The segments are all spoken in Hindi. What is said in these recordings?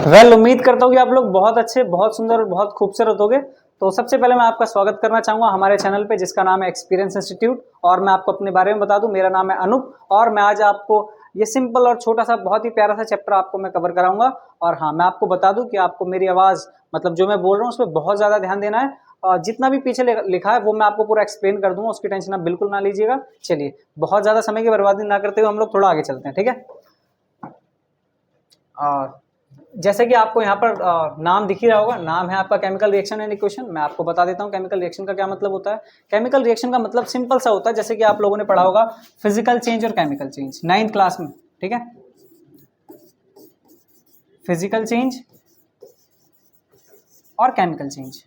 उम्मीद करता हूँ कि आप लोग बहुत अच्छे, बहुत सुंदर और बहुत खूबसूरत होगे। तो सबसे पहले मैं आपका स्वागत करना चाहूँगा हमारे चैनल पे, जिसका नाम है एक्सपीरियंस इंस्टीट्यूट। और मैं आपको अपने बारे में बता दूं, मेरा नाम है अनूप और मैं आज आपको ये सिंपल और छोटा सा बहुत ही प्यारा सा चैप्टर आपको मैं कवर कराऊंगा। और हाँ, मैं आपको बता दूं कि आपको मेरी आवाज़ मतलब जो मैं बोल रहा हूँ उसमें बहुत ज़्यादा ध्यान देना है। और जितना भी पीछे लिखा है वो मैं आपको पूरा एक्सप्लेन कर दूंगा, उसकी टेंशन आप बिल्कुल ना लीजिएगा। चलिए, बहुत ज़्यादा समय की बर्बादी ना करते हुए हम लोग थोड़ा आगे चलते हैं, ठीक है। और जैसे कि आपको यहाँ पर नाम दिख ही रहा होगा, नाम है आपका केमिकल रिएक्शन एंड इक्वेशन। मैं आपको बता देता हूँ केमिकल रिएक्शन का क्या मतलब होता है। केमिकल रिएक्शन का मतलब सिंपल सा होता है, जैसे कि आप लोगों ने पढ़ा होगा फिजिकल चेंज और केमिकल चेंज 9th क्लास में, ठीक है। फिजिकल चेंज और केमिकल चेंज।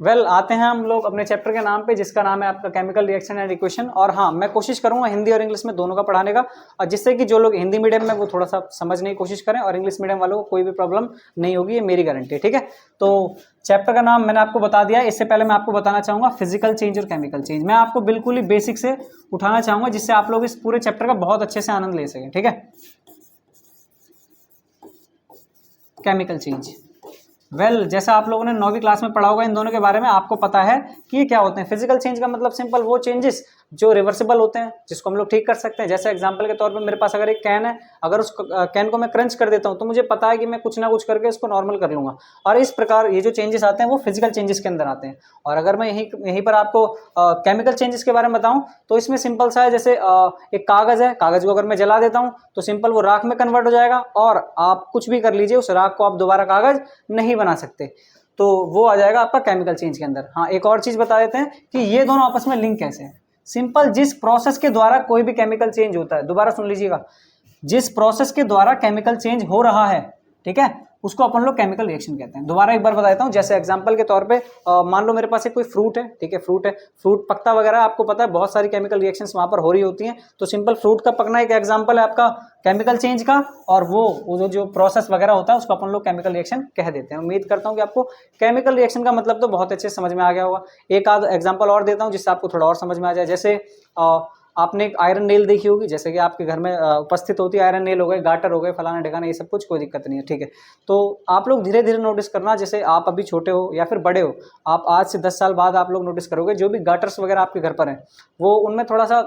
आते हैं हम लोग अपने चैप्टर के नाम पे, जिसका नाम है आपका केमिकल रिएक्शन एंड इक्वेशन। और हाँ, मैं कोशिश करूंगा हिंदी और इंग्लिश में दोनों का पढ़ाने का, और जिससे कि जो लोग हिंदी मीडियम में वो थोड़ा सा समझने की कोशिश करें और इंग्लिश मीडियम वालों को कोई भी प्रॉब्लम नहीं होगी, ये मेरी गारंटी है, ठीक है। तो चैप्टर का नाम मैंने आपको बता दिया। इससे पहले मैं आपको बताना चाहूंगा फिजिकल चेंज और केमिकल चेंज। मैं आपको बिल्कुल ही बेसिक से उठाना चाहूंगा, जिससे आप लोग इस पूरे चैप्टर का बहुत अच्छे से आनंद ले सकें, ठीक है। केमिकल चेंज, जैसा आप लोगों ने 9वीं क्लास में पढ़ा होगा इन दोनों के बारे में, आपको पता है कि ये क्या होते हैं। फिजिकल चेंज का मतलब सिंपल वो चेंजेस जो रिवर्सिबल होते हैं, जिसको हम लोग ठीक कर सकते हैं। जैसे एग्जांपल के तौर पे मेरे पास अगर एक कैन है, अगर उस कैन को मैं क्रंच कर देता हूं तो मुझे पता है कि मैं कुछ ना कुछ करके उसको नॉर्मल कर लूंगा। और इस प्रकार ये जो चेंजेस आते हैं वो फिजिकल चेंजेस के अंदर आते हैं। और अगर मैं यहीं पर आपको केमिकल चेंजेस के बारे में बताऊं तो इसमें सिंपल सा है। जैसे एक कागज है, कागज को अगर मैं जला देता हूं तो सिंपल वो राख में कन्वर्ट हो जाएगा, और आप कुछ भी कर लीजिए उस राख को आप दोबारा कागज नहीं बना सकते। तो वो आ जाएगा आपका केमिकल चेंज के अंदर। हाँ, एक और चीज बता देते हैं कि ये दोनों आपस में लिंक कैसे है। सिंपल, जिस प्रोसेस के द्वारा कोई भी केमिकल चेंज होता है, दोबारा सुन लीजिएगा, जिस प्रोसेस के द्वारा केमिकल चेंज हो रहा है, ठीक है, उसको अपन लोग केमिकल रिएक्शन कहते हैं। दोबारा एक बार बता देता हूं। जैसे एग्जांपल के तौर पे मान लो मेरे पास एक कोई फ्रूट है, ठीक है, फ्रूट पकता वगैरह, आपको पता है बहुत सारी केमिकल रिएक्शंस वहां पर हो रही होती हैं। तो सिंपल फ्रूट का पकना एक एग्जांपल है आपका केमिकल चेंज का, और वो जो प्रोसेस वगैरह होता है उसको अपन लोग केमिकल रिएक्शन कह देते हैं। उम्मीद करता हूं कि आपको केमिकल रिएक्शन का मतलब तो बहुत अच्छे से समझ में आ गया होगा। एक आध एग्जांपल और देता हूं जिससे आपको थोड़ा और समझ में आ जाए। जैसे आपने एक आयरन नेल देखी होगी, जैसे कि आपके घर में उपस्थित होती है। आयरन नेल हो गए, गाटर हो गए, फलाना ढिकाना, ये सब कुछ कोई दिक्कत नहीं है, ठीक है। तो आप लोग धीरे धीरे नोटिस करना, जैसे आप अभी छोटे हो या फिर बड़े हो, आप आज से 10 साल बाद आप लोग नोटिस करोगे जो भी गाटर्स वगैरह आपके घर पर हैं, वो उनमें थोड़ा सा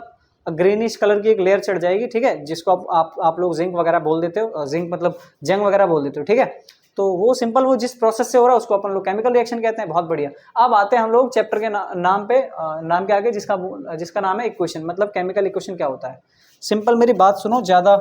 ग्रीनिश कलर की एक लेयर चढ़ जाएगी, ठीक है, जिसको आप लोग जिंक वगैरह बोल देते हो। जिंक मतलब जंग वगैरह बोल देते हो, ठीक है। तो वो सिंपल, वो जिस प्रोसेस से हो रहा है उसको अपन लोग केमिकल रिएक्शन कहते हैं। बहुत बढ़िया। अब आते हैं हम लोग चैप्टर के नाम पे, नाम के आगे जिसका नाम है इक्वेशन। मतलब केमिकल इक्वेशन क्या होता है। सिंपल मेरी बात सुनो, ज्यादा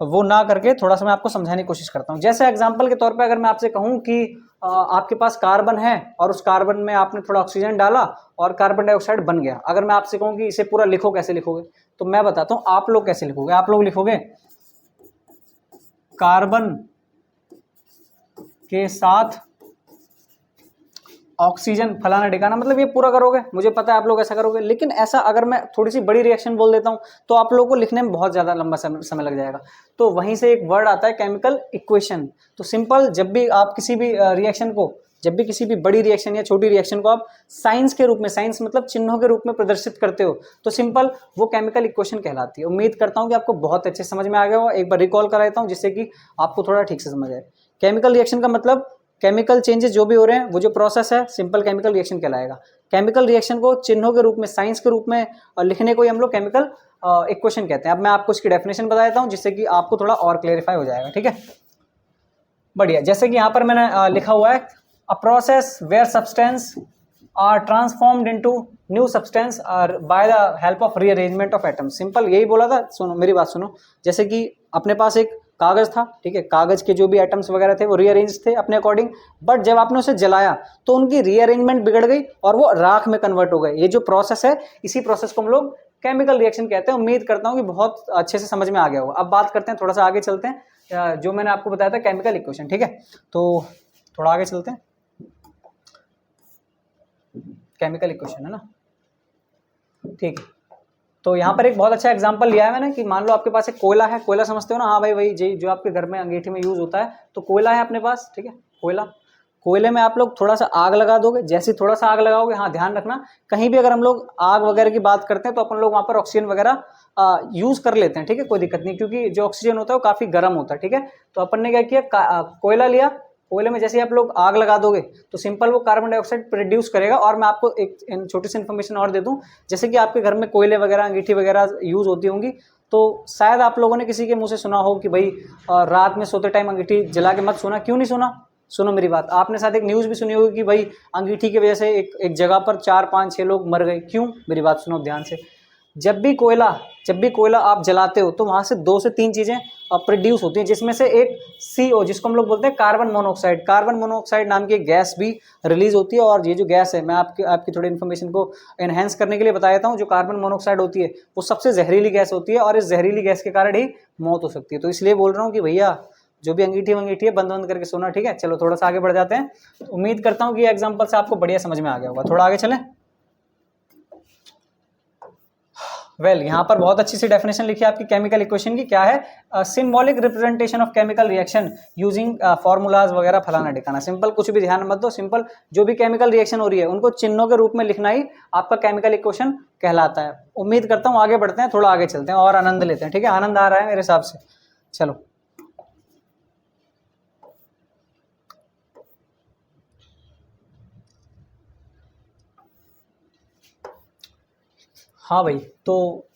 वो ना करके थोड़ा सा मैं आपको समझाने की कोशिश करता हूँ। जैसे एग्जांपल के तौर पे अगर मैं आपसे कहूँ कि आपके पास कार्बन है और उस कार्बन में आपने थोड़ा ऑक्सीजन डाला और कार्बन डाइऑक्साइड बन गया। अगर मैं आपसे कहूँ कि इसे पूरा लिखो, कैसे लिखोगे, तो मैं बताता हूँ आप लोग कैसे लिखोगे। आप लोग लिखोगे कार्बन के साथ ऑक्सीजन फलाना ढिकाना, मतलब ये पूरा करोगे, मुझे पता है आप लोग ऐसा करोगे। लेकिन ऐसा अगर मैं थोड़ी सी बड़ी रिएक्शन बोल देता हूं तो आप लोगों को लिखने में बहुत ज्यादा लंबा समय लग जाएगा। तो वहीं से एक वर्ड आता है केमिकल इक्वेशन। तो सिंपल, जब भी आप किसी भी रिएक्शन को, जब भी किसी भी बड़ी रिएक्शन या छोटी रिएक्शन को आप साइंस के रूप में, साइंस मतलब चिन्हों के रूप में प्रदर्शित करते हो, तो सिंपल वो केमिकल इक्वेशन कहलाती है। उम्मीद करता हूं कि आपको बहुत अच्छे समझ में आ गया होगा। एक बार रिकॉल करा देता हूं जिससे कि आपको थोड़ा ठीक से समझ आए। केमिकल रिएक्शन का मतलब केमिकल चेंजेस जो भी हो रहे हैं, वो जो प्रोसेस है सिंपल केमिकल रिएक्शन कहलाएगा। केमिकल रिएक्शन को चिन्हों के रूप में, साइंस के रूप में लिखने को ही हम लोग केमिकल इक्वेशन कहते हैं। अब मैं आपको इसकी डेफिनेशन बता देता हूं जिससे कि आपको थोड़ा और क्लेरिफाई हो जाएगा, ठीक है। बढ़िया। जैसे कि यहाँ पर मैंने लिखा हुआ है, a process where substance are transformed into new substance are by the help of rearrangement of atoms. Simple यही बोला था। सुनो मेरी बात सुनो। जैसे कि अपने पास एक कागज था, ठीक है, कागज के जो भी एटम्स वगैरह थे वो रीअरेंज थे अपने अकॉर्डिंग, बट जब आपने उसे जलाया तो उनकी रीअरेंजमेंट बिगड़ गई और वो राख में कन्वर्ट हो गए। ये जो प्रोसेस है, इसी प्रोसेस को हम लोग केमिकल रिएक्शन कहते हैं। उम्मीद करता हूँ कि बहुत अच्छे से समझ में आ गया होगा। अब बात करते हैं, थोड़ा सा आगे चलते हैं, जो मैंने आपको बताया था केमिकल इक्वेशन, ठीक है। तो थोड़ा आगे चलते हैं। केमिकल इक्वेशन है ना, ठीक है। तो यहाँ पर एक बहुत अच्छा एग्जांपल लिया है मैंने कि मान लो आपके पास एक कोयला है। कोयला समझते हो ना? हाँ भाई, वही जो आपके घर में अंगीठी में यूज होता है। तो कोयला है अपने पास, ठीक है, कोयला। कोयले में आप लोग थोड़ा सा आग लगा दोगे, जैसे ही थोड़ा सा आग लगाओगे, हाँ ध्यान रखना कहीं भी अगर हम लोग आग वगैरह की बात करते हैं तो अपन लोग वहाँ पर ऑक्सीजन वगैरह यूज कर लेते हैं, ठीक है, कोई दिक्कत नहीं, क्योंकि जो ऑक्सीजन होता है वो काफी गर्म होता है, ठीक है। तो अपन ने क्या किया, कोयला लिया, कोयले में जैसे ही आप लोग आग लगा दोगे तो सिंपल वो कार्बन डाइऑक्साइड प्रोड्यूस करेगा। और मैं आपको एक छोटी सी इन्फॉर्मेशन और दे दूं, जैसे कि आपके घर में कोयले वगैरह अंगीठी वगैरह यूज होती होंगी, तो शायद आप लोगों ने किसी के मुंह से सुना हो कि भाई रात में सोते टाइम अंगीठी जला के मत सोना। क्यों नहीं सुना? सुनो मेरी बात, आपने साथ एक न्यूज़ भी सुनी होगी कि भाई अंगीठी की वजह से एक जगह पर 4 5 6 लोग मर गए। क्यों? मेरी बात सुनो ध्यान से। जब भी कोयला आप जलाते हो तो वहां से 2 से 3 चीजें प्रोड्यूस होती हैं, जिसमें से एक CO जिसको हम लोग बोलते हैं कार्बन मोनोऑक्साइड नाम की एक गैस भी रिलीज होती है। और ये जो गैस है, मैं आपकी थोड़ी इन्फॉर्मेशन को एनहेंस करने के लिए बता देता हूँ, जो कार्बन मोनोऑक्साइड होती है वो सबसे जहरीली गैस होती है और इस जहरीली गैस के कारण ही मौत हो सकती है। तो इसलिए बोल रहा हूँ कि भैया जो भी अंगीठी वंगीठी है बंद करके सोना, ठीक है। चलो थोड़ा सा आगे बढ़ जाते हैं। तो उम्मीद करता हूँ कि एग्जाम्पल से आपको बढ़िया समझ में आ गया होगा। थोड़ा आगे चलें। यहाँ पर बहुत अच्छी सी डेफिनेशन लिखी है आपकी केमिकल इक्वेशन की। क्या है? Symbolic representation of chemical reaction using formulas वगैरह फलाना ढिकाना। सिंपल, कुछ भी ध्यान मत दो, सिंपल जो भी केमिकल रिएक्शन हो रही है उनको चिन्हों के रूप में लिखना ही आपका केमिकल इक्वेशन कहलाता है। उम्मीद करता हूँ आगे बढ़ते हैं, थोड़ा आगे चलते हैं और आनंद लेते हैं, ठीक है। आनंद आ रहा है मेरे हिसाब से? चलो हाँ भाई, तो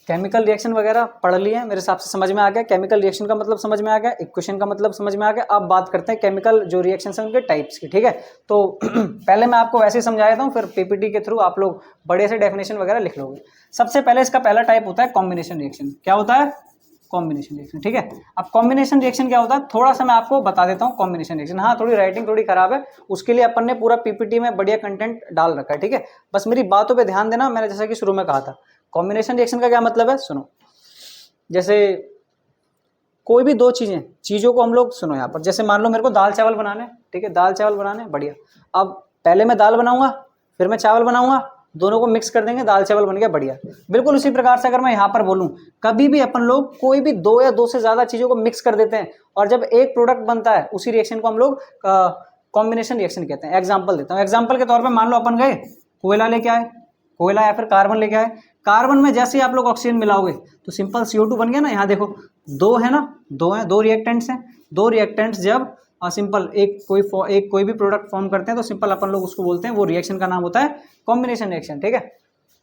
केमिकल रिएक्शन वगैरह पढ़ लिए मेरे हिसाब से, समझ में आ गया केमिकल रिएक्शन का मतलब, समझ में आ गया इक्वेशन का मतलब, समझ में आ गया। अब बात करते हैं केमिकल जो रिएक्शन है उनके टाइप्स की, ठीक है। तो पहले मैं आपको वैसे ही समझा देता हूँ, फिर PPT के थ्रू आप लोग बड़े से डेफिनेशन वगैरह लिख लोगे। सबसे पहले इसका पहला टाइप होता है कॉम्बिनेशन रिएक्शन। क्या होता है? कॉम्बिनेशन रिएक्शन, ठीक है। अब कॉम्बिनेशन रिएक्शन क्या होता है थोड़ा सा मैं आपको बता देता हूँ। कॉम्बिनेशन रिएक्शन, हाँ थोड़ी राइटिंग थोड़ी खराब है, उसके लिए अपन ने पूरा PPT में बढ़िया कंटेंट डाल रखा है, ठीक है। बस मेरी बातों पे ध्यान देना। मैंने जैसा कि शुरू में कहा था, कॉम्बिनेशन रिएक्शन का क्या मतलब है, सुनो। जैसे कोई भी दो चीज़ों को हम लोग, सुनो यहाँ पर, जैसे मान लो मेरे को दाल चावल बनाने, ठीक है, दाल चावल बनाने, बढ़िया। अब पहले मैं दाल बनाऊंगा, फिर मैं चावल बनाऊंगा, दोनों को मिक्स कर देंगे, दाल चावल बन गया, बढ़िया। बिल्कुल उसी प्रकार से अगर मैं यहाँ पर बोलूँ, कभी भी अपन लोग कोई भी 2 या 2 से ज़्यादा चीज़ों को मिक्स कर देते हैं और जब एक प्रोडक्ट बनता है, उसी रिएक्शन को हम लोग कॉम्बिनेशन रिएक्शन कहते हैं। एग्जाम्पल देता हूँ। एग्जाम्पल के तौर पर मान लो अपन गए कोयला लेके आए, कोयला या फिर कार्बन लेके आए। कार्बन में जैसे ही आप लोग ऑक्सीजन मिलाओगे तो सिंपल CO2 बन गया ना। यहाँ देखो 2 है ना, 2 है, 2 रिएक्टेंट्स हैं। 2 रिएक्टेंट्स जब सिंपल एक कोई भी प्रोडक्ट फॉर्म करते हैं तो सिंपल अपन लोग उसको बोलते हैं, वो रिएक्शन का नाम होता है कॉम्बिनेशन रिएक्शन, ठीक है।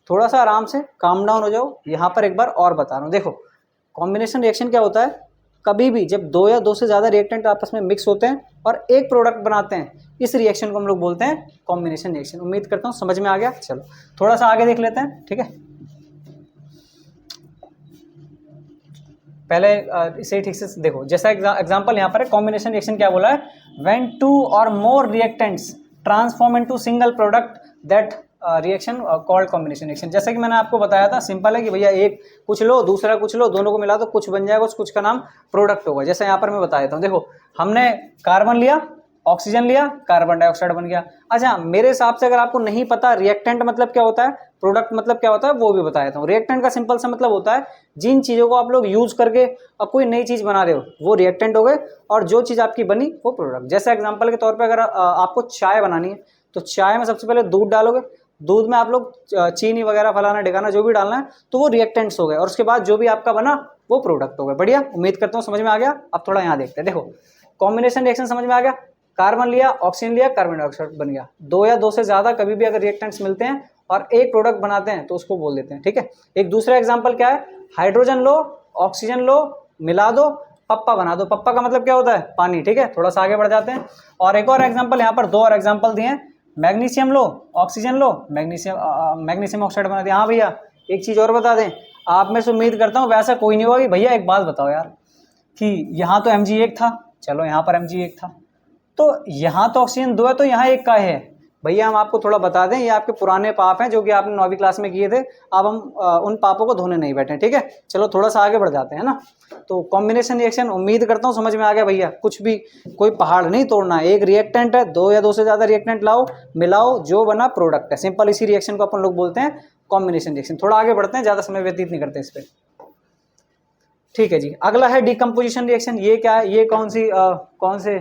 थोड़ा सा आराम से काम डाउन हो जाओ। यहाँ पर एक बार और बता रहा हूँ, देखो कॉम्बिनेशन रिएक्शन क्या होता है, कभी भी जब 2 या 2 से ज़्यादा रिएक्टेंट आपस में मिक्स होते हैं और एक प्रोडक्ट बनाते हैं, इस रिएक्शन को हम लोग बोलते हैं कॉम्बिनेशन रिएक्शन। उम्मीद करता हूँ समझ में आ गया। चलो थोड़ा सा आगे देख लेते हैं, ठीक है। पहले इसे ठीक से देखो, जैसा एग्जांपल यहाँ पर है, कॉम्बिनेशन रिएक्शन क्या बोला है, when 2 or more reactants transform into single product that reaction called combination reaction. जैसे कि मैंने आपको बताया था, सिंपल है कि भैया एक कुछ लो दूसरा कुछ लो, दोनों को मिला तो कुछ बन जाएगा, उस कुछ का नाम प्रोडक्ट होगा। जैसे यहाँ पर मैं बता देता हूँ, देखो हमने कार्बन लिया, ऑक्सीजन लिया, कार्बन डाइऑक्साइड बन गया। अच्छा, मेरे हिसाब से अगर आपको नहीं पता रिएक्टेंट मतलब क्या होता है, प्रोडक्ट मतलब क्या होता है, वो भी बता देता हूँ। रिएक्टेंट का सिंपल सा मतलब होता है जिन चीज़ों को आप लोग यूज करके अब कोई नई चीज़ बना रहे हो वो रिएक्टेंट हो गए, और जो चीज़ आपकी बनी वो प्रोडक्ट। जैसे एग्जाम्पल के तौर पर अगर आपको चाय बनानी है तो चाय में सबसे पहले दूध डालोगे, दूध में आप लोग चीनी वगैरह फलाना ढिकाना जो भी डालना है तो वो रिएक्टेंट्स हो गए, और उसके बाद जो भी आपका बना वो प्रोडक्ट हो गए। बढ़िया, उम्मीद करता हूँ समझ में आ गया। अब थोड़ा यहाँ देखते हैं, देखो कॉम्बिनेशन रिएक्शन समझ में आ गया। कार्बन लिया, ऑक्सीजन लिया, कार्बन डाइऑक्साइड बन गया। 2 या 2 से ज्यादा कभी भी अगर रिएक्टेंट्स मिलते हैं और एक प्रोडक्ट बनाते हैं तो उसको बोल देते हैं, ठीक है। एक दूसरा एग्जांपल क्या है, हाइड्रोजन लो, ऑक्सीजन लो, मिला दो, पप्पा बना दो। पप्पा का मतलब क्या होता है, पानी, ठीक है। थोड़ा सा आगे बढ़ जाते हैं और एक और एग्जाम्पल, यहाँ पर 2 और एग्जाम्पल दिए हैं। मैग्नीशियम लो, ऑक्सीजन लो, मैग्नीशियम ऑक्साइड बना दिया। हाँ भैया, एक चीज और बता दें, आप में से उम्मीद करता हूँ वैसा कोई नहीं होगा कि भैया एक बात बताओ यार कि यहाँ तो Mg1 था, चलो यहाँ पर Mg1 था, तो यहाँ तो ऑक्सीजन 2 है तो यहाँ 1 का है। भैया हम आपको थोड़ा बता दें, ये आपके पुराने पाप हैं जो कि आपने 9वीं क्लास में किए थे। अब हम उन पापों को धोने नहीं बैठे, ठीक है। चलो थोड़ा सा आगे बढ़ जाते हैं ना। तो कॉम्बिनेशन रिएक्शन उम्मीद करता हूँ समझ में आ गया भैया। कुछ भी कोई पहाड़ नहीं तोड़ना है, एक रिएक्टेंट है, 2 या 2 से ज़्यादा रिएक्टेंट लाओ, मिलाओ, जो बना प्रोडक्ट है। सिंपल इसी रिएक्शन को अपन लोग बोलते हैं कॉम्बिनेशन रिएक्शन। थोड़ा आगे बढ़ते हैं, ज़्यादा समय व्यतीत नहीं करते इस पर, ठीक है जी। अगला है डिकम्पोजिशन रिएक्शन। ये क्या है, ये कौन से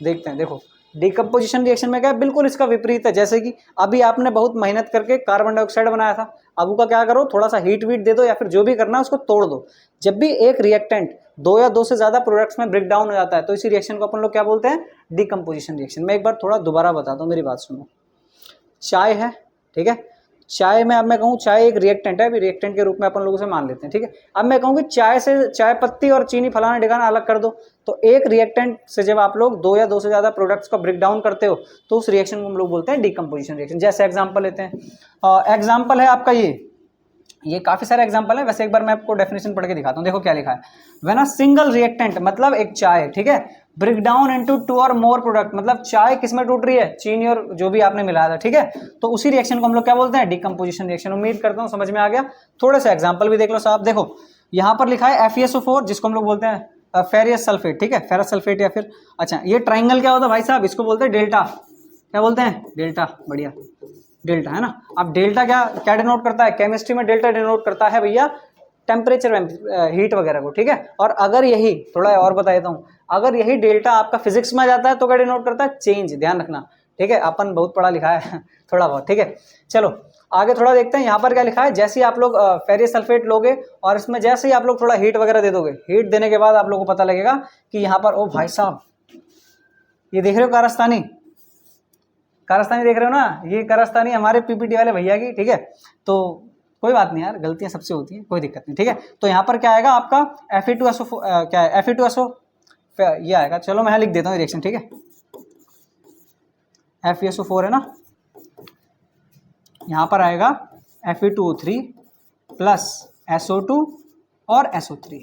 देखते हैं। देखो डिकम्पोजिशन रिएक्शन में क्या है, बिल्कुल इसका विपरीत है। जैसे कि अभी आपने बहुत मेहनत करके कार्बन डाइऑक्साइड बनाया था, अब उसका क्या करो, थोड़ा सा हीट वीट दे दो या फिर जो भी करना है उसको तोड़ दो। जब भी एक रिएक्टेंट दो या दो से ज्यादा प्रोडक्ट्स में ब्रेक डाउन हो जाता है तो इसी रिएक्शन को अपन लोग क्या बोलते हैं, डिकम्पोजिशन रिएक्शन। मैं एक बार थोड़ा दोबारा बताता हूँ, मेरी बात सुनो। चाय है, ठीक है, चाय में अब मैं कहूँ चाय एक रिएक्टेंट है, अभी रिएक्टेंट के रूप में अपन लोग उसे मान लेते हैं, ठीक है। अब मैं कहूँ कि चाय से चाय पत्ती और चीनी फलाना ढिकाना अलग कर दो, तो एक रिएक्टेंट से जब आप लोग दो या दो से ज्यादा प्रोडक्ट्स का ब्रेक डाउन करते हो तो उस रिएक्शन को हम लोग बोलते हैं डिकम्पोजिशन रिएक्शन। जैसे एग्जाम्पल लेते हैं, एग्जाम्पल है आपका ये काफी सारे एग्जांपल है, वैसे एक बार मैं आपको डेफिनेशन पढ़ के दिखाता हूँ। देखो क्या लिखा है, व्हेन अ सिंगल रिएक्टेंट मतलब एक चाय, ठीक है, ब्रेक डाउन इनटू टू और मोर प्रोडक्ट, मतलब चाय किस में टूट रही है, चीनी और जो भी आपने मिलाया था, ठीक है, तो उसी रिएक्शन को हम लोग क्या बोलते हैं, डिकम्पोजिशन रिएक्शन। उम्मीद करता हूँ समझ में आ गया। थोड़े से एग्जाम्पल भी देख लो साहब। देखो यहाँ पर लिखा है FeSO4 जिसको हम लोग बोलते हैं फेरियस सल्फेट, ठीक है, फेरस सल्फेट या फिर अच्छा ये ट्राइंगल क्या होता है भाई साहब, इसको बोलते हैं डेल्टा। क्या बोलते हैं, डेल्टा, बढ़िया, डेल्टा है ना। अब डेल्टा क्या क्या डिनोट करता है, केमिस्ट्री में डेल्टा डिनोट करता है भैया टेम्परेचर, हीट वगैरह को, ठीक है। और अगर यही थोड़ा और बता देता हूँ, अगर यही डेल्टा आपका फिजिक्स में जाता है तो क्या डिनोट करता है, चेंज, ध्यान रखना, ठीक है, अपन बहुत पढ़ा लिखा है थोड़ा बहुत, ठीक है। चलो आगे थोड़ा देखते हैं, यहाँ पर क्या लिखा है, जैसे ही आप लोग फेरियस सल्फेट लोगे और इसमें जैसे ही आप लोग थोड़ा हीट वगैरह दे दोगे, हीट देने के बाद आप लोगों को पता लगेगा कि यहाँ पर, ओ भाई साहब ये देख रहे हो कारस्तानी, कारस्तानी देख रहे हो ना, ये कारस्तानी हमारे पीपीटी वाले भैया की, ठीक है। तो कोई बात नहीं यार, गलतियां सबसे होती हैं, कोई दिक्कत नहीं, ठीक है। तो यहाँ पर क्या आएगा आपका Fe2SO, क्या है Fe2SO, ये आएगा, चलो मैं लिख देता हूँ रिएक्शन, ठीक है। FeSO4 है ना, यहाँ पर आएगा Fe2O3 प्लस SO2 और SO3,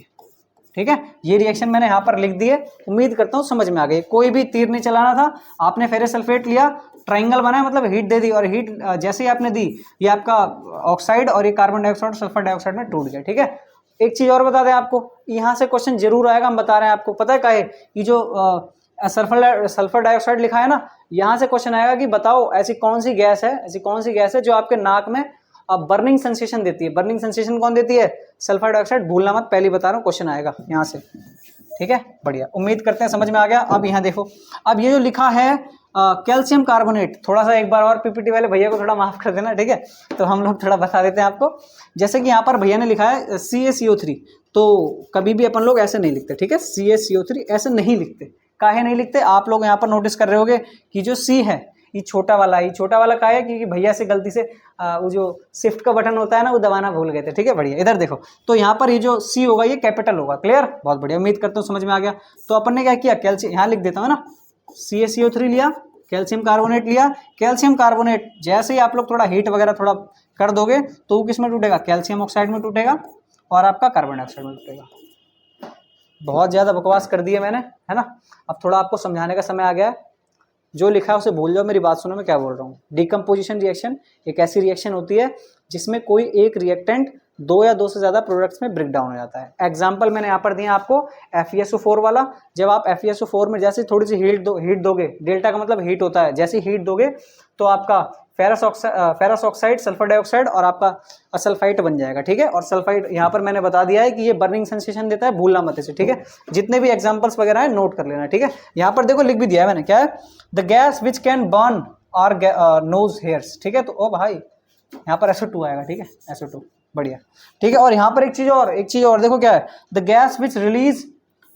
ठीक है। ये रिएक्शन मैंने यहाँ पर लिख दी है, उम्मीद करता हूँ समझ में आ गई। कोई भी तीर नहीं चलाना था, आपने फेरस सल्फेट लिया, ट्राइंगल बनाया, मतलब हीट दे दी, और हीट जैसे ही आपने दी ये आपका ऑक्साइड और ये कार्बन डाइऑक्साइड सल्फर डाइऑक्साइड में टूट गया, ठीक है। एक चीज और बता दें आपको, यहाँ से क्वेश्चन जरूर आएगा, हम बता रहे हैं आपको, पता है क्या है, ये जो सल्फर डाइऑक्साइड लिखा है ना, यहाँ से क्वेश्चन आएगा कि बताओ ऐसी कौन सी गैस है, ऐसी कौन सी गैस है जो आपके नाक में बर्निंग सेंसेशन देती है। बर्निंग सेंसेशन कौन देती है, सल्फर डाइऑक्साइड, भूलना मत, पहले बता रहा हूँ, क्वेश्चन आएगा यहाँ से, ठीक है, बढ़िया, उम्मीद करते हैं समझ में आ गया। अब यहाँ देखो, अब ये जो लिखा है कैल्शियम कार्बोनेट, थोड़ा सा एक बार और पीपीटी वाले भैया को थोड़ा माफ कर देना, ठीक है, तो हम लोग थोड़ा बता देते हैं आपको। जैसे कि यहाँ पर भैया ने लिखा है CaCO3, तो कभी भी अपन लोग ऐसे नहीं लिखते, ठीक है, CaCO3 ऐसे नहीं लिखते। काहे नहीं लिखते, आप लोग यहाँ पर नोटिस कर रहे होगे कि जो C है ये छोटा वाला, ये छोटा वाला का है क्योंकि भैया से गलती से वो जो शिफ्ट का बटन होता है ना वो दबाना भूल गए थे, ठीक है, बढ़िया। इधर देखो, तो यहाँ पर ये जो C होगा ये कैपिटल होगा, क्लियर, बहुत बढ़िया, उम्मीद करता हूँ समझ में आ गया। तो अपन ने क्या किया, कैल्शियम यहाँ लिख देता हूँ ना, CaCO3 लिया, कैल्शियम कार्बोनेट लिया, कैल्शियम कार्बोनेट जैसे ही आप लोग थोड़ा हीट वगैरह थोड़ा कर दोगे तो वो किस में टूटेगा, कैल्शियम ऑक्साइड में टूटेगा और आपका कार्बन डाइऑक्साइड में टूटेगा। बहुत ज़्यादा बकवास कर दी है मैंने, है ना। अब थोड़ा आपको समझाने का समय आ गया है, जो लिखा है उसे भूल जाओ, मेरी बात सुनो मैं क्या बोल रहा हूँ। डिकम्पोजिशन रिएक्शन एक ऐसी रिएक्शन होती है जिसमें कोई एक रिएक्टेंट दो या दो से ज़्यादा प्रोडक्ट्स में ब्रेक डाउन हो जाता है। एग्जाम्पल मैंने यहाँ पर दिया आपको FeSO4 वाला, जब आप FeSO4 में जैसे थोड़ी सी हीट दोगे, डेल्टा का मतलब हीट होता है, जैसे हीट दोगे तो आपका फेरस ऑक्साइड, सल्फर डाइऑक्साइड और आपका सल्फाइट बन जाएगा, ठीक है। और सल्फाइट यहाँ पर मैंने बता दिया है कि ये बर्निंग सेंसेशन देता है, भूलना मत इसे, ठीक है। जितने भी एग्जांपल्स वगैरह है नोट कर लेना, ठीक है। यहाँ पर देखो लिख भी दिया है मैंने, क्या है, the gas which can burn और नोज हेयर्स, ठीक है। तो ओ भाई यहाँ पर SO2 आएगा, ठीक है, SO2, बढ़िया, ठीक है। और यहाँ पर एक चीज और देखो क्या है, the gas which release